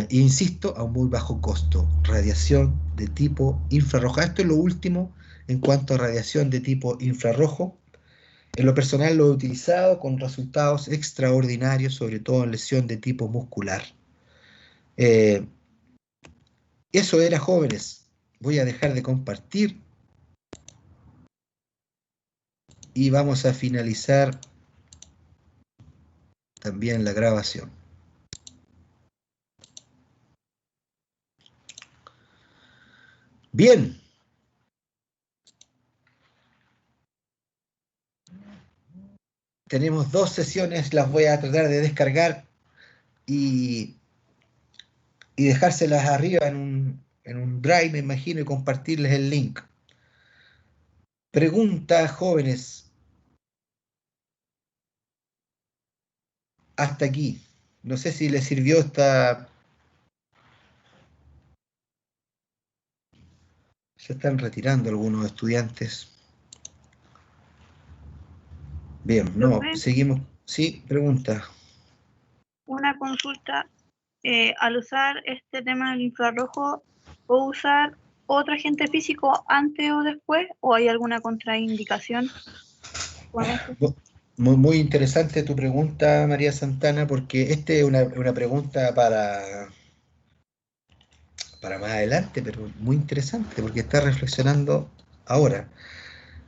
Insisto, a un muy bajo costo. Radiación de tipo infrarroja. Esto es lo último en cuanto a radiación de tipo infrarrojo. En lo personal lo he utilizado con resultados extraordinarios, sobre todo en lesión de tipo muscular. Eso era, jóvenes. Voy a dejar de compartir y vamos a finalizar también la grabación. Bien. Tenemos 2 sesiones, las voy a tratar de descargar y dejárselas arriba en un drive, me imagino, y compartirles el link. Pregunta, jóvenes. Hasta aquí. No sé si les sirvió esta... Se están retirando algunos estudiantes. Bien, no, seguimos. Sí, pregunta. Una consulta. Al usar este tema del infrarrojo, ¿puedo usar otro agente físico antes o después? ¿O hay alguna contraindicación con esto? Muy, muy interesante tu pregunta, María Santana, porque esta es una pregunta para más adelante, pero muy interesante, porque está reflexionando ahora.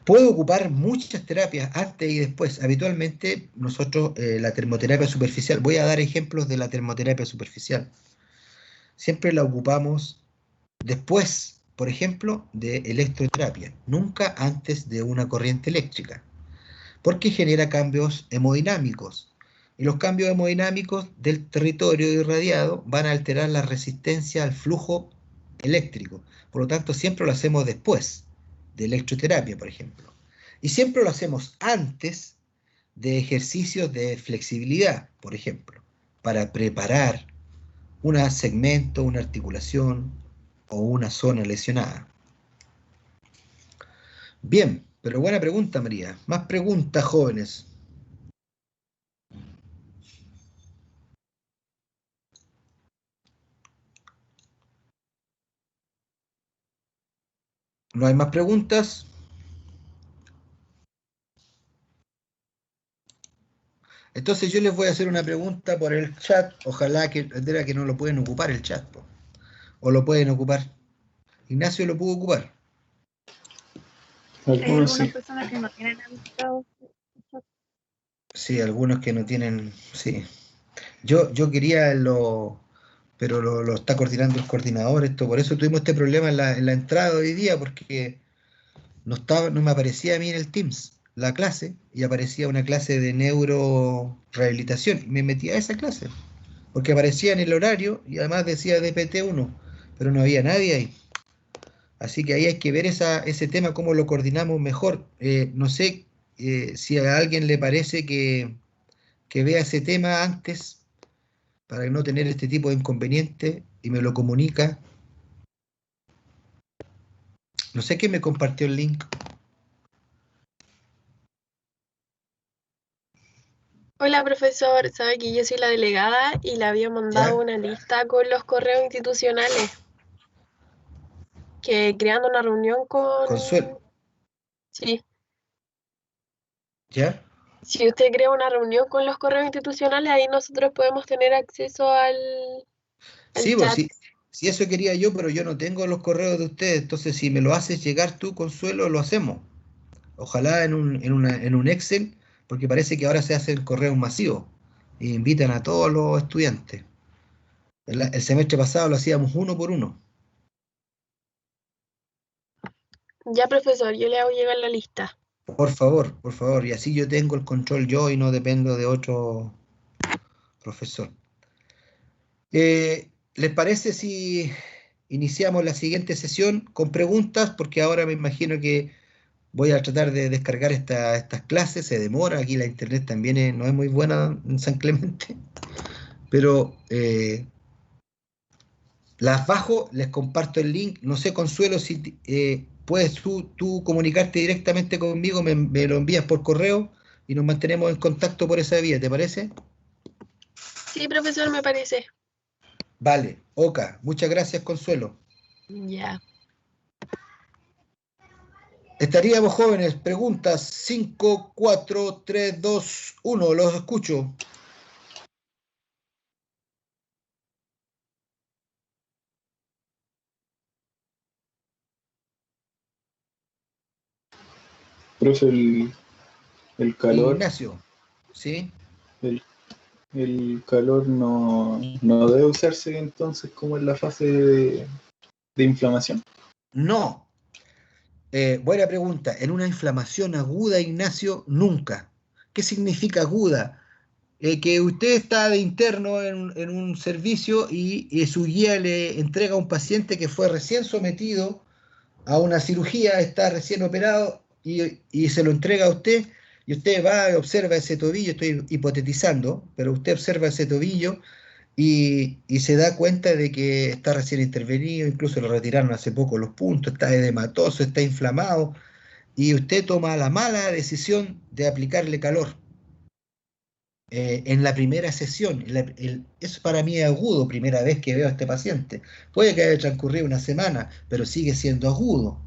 Puedo ocupar muchas terapias antes y después. Habitualmente nosotros la termoterapia superficial, voy a dar ejemplos de la termoterapia superficial. Siempre la ocupamos después, por ejemplo, de electroterapia, nunca antes de una corriente eléctrica, porque genera cambios hemodinámicos. Y los cambios hemodinámicos del territorio irradiado van a alterar la resistencia al flujo eléctrico. Por lo tanto, siempre lo hacemos después de electroterapia, por ejemplo. Y siempre lo hacemos antes de ejercicios de flexibilidad, por ejemplo, para preparar un segmento, una articulación o una zona lesionada. Bien, pero buena pregunta, María. Más preguntas, jóvenes. ¿No hay más preguntas? Entonces yo les voy a hacer una pregunta por el chat. Ojalá que no lo pueden ocupar el chat. O lo pueden ocupar. Ignacio lo pudo ocupar. Algunas personas que no tienen habilitado. Sí, algunos que no tienen. Sí. Yo quería pero lo está coordinando el coordinador. Por eso tuvimos este problema en la entrada hoy día, porque no me aparecía a mí en el Teams la clase, y aparecía una clase de neurorehabilitación, y me metí a esa clase. porque aparecía en el horario y además decía DPT1, pero no había nadie ahí. Así que ahí hay que ver ese tema, cómo lo coordinamos mejor. No sé si a alguien le parece que vea ese tema antes, para no tener este tipo de inconveniente, y me lo comunica. No sé quién me compartió el link. Hola, profesor. Sabe que yo soy la delegada y le había mandado una lista con los correos institucionales. Que creando una reunión con... Consuelo. Sí. ¿Ya? Si usted crea una reunión con los correos institucionales, ahí nosotros podemos tener acceso al Sí, chat. sí, eso quería yo, pero yo no tengo los correos de ustedes, entonces si me lo haces llegar tú, Consuelo, lo hacemos. Ojalá en un Excel, porque parece que ahora se hacen correos masivos e invitan a todos los estudiantes. El semestre pasado lo hacíamos uno por uno. Ya, profesor, yo le hago llegar la lista. Por favor, y así yo tengo el control yo y no dependo de otro profesor. ¿Les parece si iniciamos la siguiente sesión con preguntas? Porque ahora me imagino que voy a tratar de descargar estas clases, se demora, aquí la internet también no es muy buena en San Clemente, pero las bajo, les comparto el link. No sé, Consuelo, si puedes tú comunicarte directamente conmigo, me lo envías por correo y nos mantenemos en contacto por esa vía, ¿te parece? Sí, profesor, me parece. Vale, Oka, muchas gracias, Consuelo. Ya. Estaríamos, jóvenes, preguntas 5, 4, 3, 2, 1, los escucho. Profe, el calor. Ignacio, ¿sí? El calor no debe usarse entonces como en la fase de inflamación. No. Buena pregunta. En una inflamación aguda, Ignacio, nunca. ¿Qué significa aguda? Que usted está de interno en un servicio y su guía le entrega a un paciente que fue recién sometido a una cirugía, está recién operado y se lo entrega a usted, y usted va y observa ese tobillo, estoy hipotetizando, pero usted observa ese tobillo y se da cuenta de que está recién intervenido, incluso lo retiraron hace poco los puntos, está edematoso, está inflamado, y usted toma la mala decisión de aplicarle calor. En la primera sesión, eso para mí es agudo, primera vez que veo a este paciente. Puede que haya transcurrido una semana, pero sigue siendo agudo,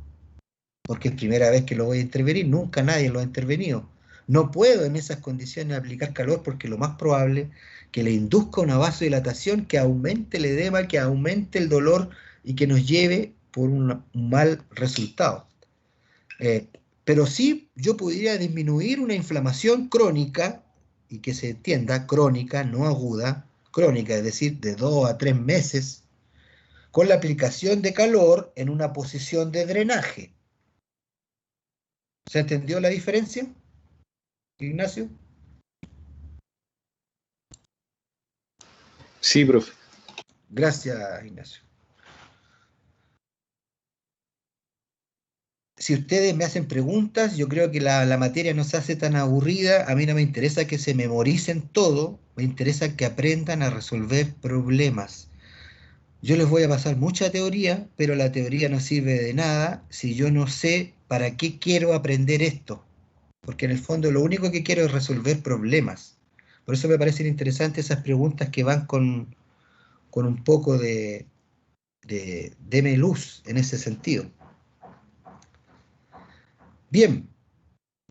porque es primera vez que lo voy a intervenir, nunca nadie lo ha intervenido. No puedo en esas condiciones aplicar calor porque lo más probable que le induzca una vasodilatación que aumente el edema, que aumente el dolor y que nos lleve por un mal resultado. Pero sí yo podría disminuir una inflamación crónica, y que se entienda, crónica, no aguda, crónica, es decir, de 2 a 3 meses, con la aplicación de calor en una posición de drenaje. ¿Se entendió la diferencia, Ignacio? Sí, profe. Gracias, Ignacio. Si ustedes me hacen preguntas, yo creo que la materia no se hace tan aburrida. A mí no me interesa que se memoricen todo, me interesa que aprendan a resolver problemas. Yo les voy a pasar mucha teoría, pero la teoría no sirve de nada si yo no sé para qué quiero aprender esto. Porque en el fondo lo único que quiero es resolver problemas. Por eso me parecen interesantes esas preguntas que van con un poco de deme luz en ese sentido. Bien,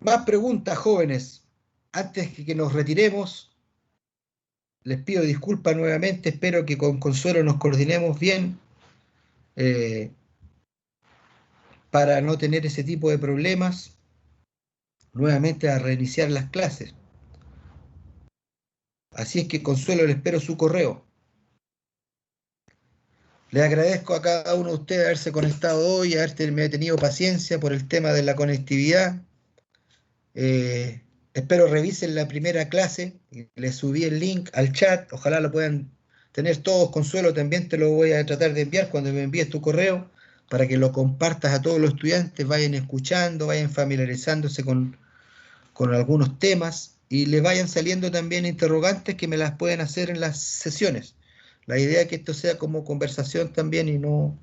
más preguntas, jóvenes. Antes que nos retiremos, les pido disculpas nuevamente, espero que con Consuelo nos coordinemos bien para no tener ese tipo de problemas. Nuevamente a reiniciar las clases. Así es que, Consuelo, le espero su correo. Les agradezco a cada uno de ustedes haberse conectado hoy, haberme tenido paciencia por el tema de la conectividad. Espero revisen la primera clase. Les subí el link al chat, ojalá lo puedan tener todos. Consuelo, también te lo voy a tratar de enviar cuando me envíes tu correo, para que lo compartas a todos los estudiantes, vayan escuchando, vayan familiarizándose con algunos temas y le vayan saliendo también interrogantes que me las pueden hacer en las sesiones. La idea es que esto sea como conversación también y no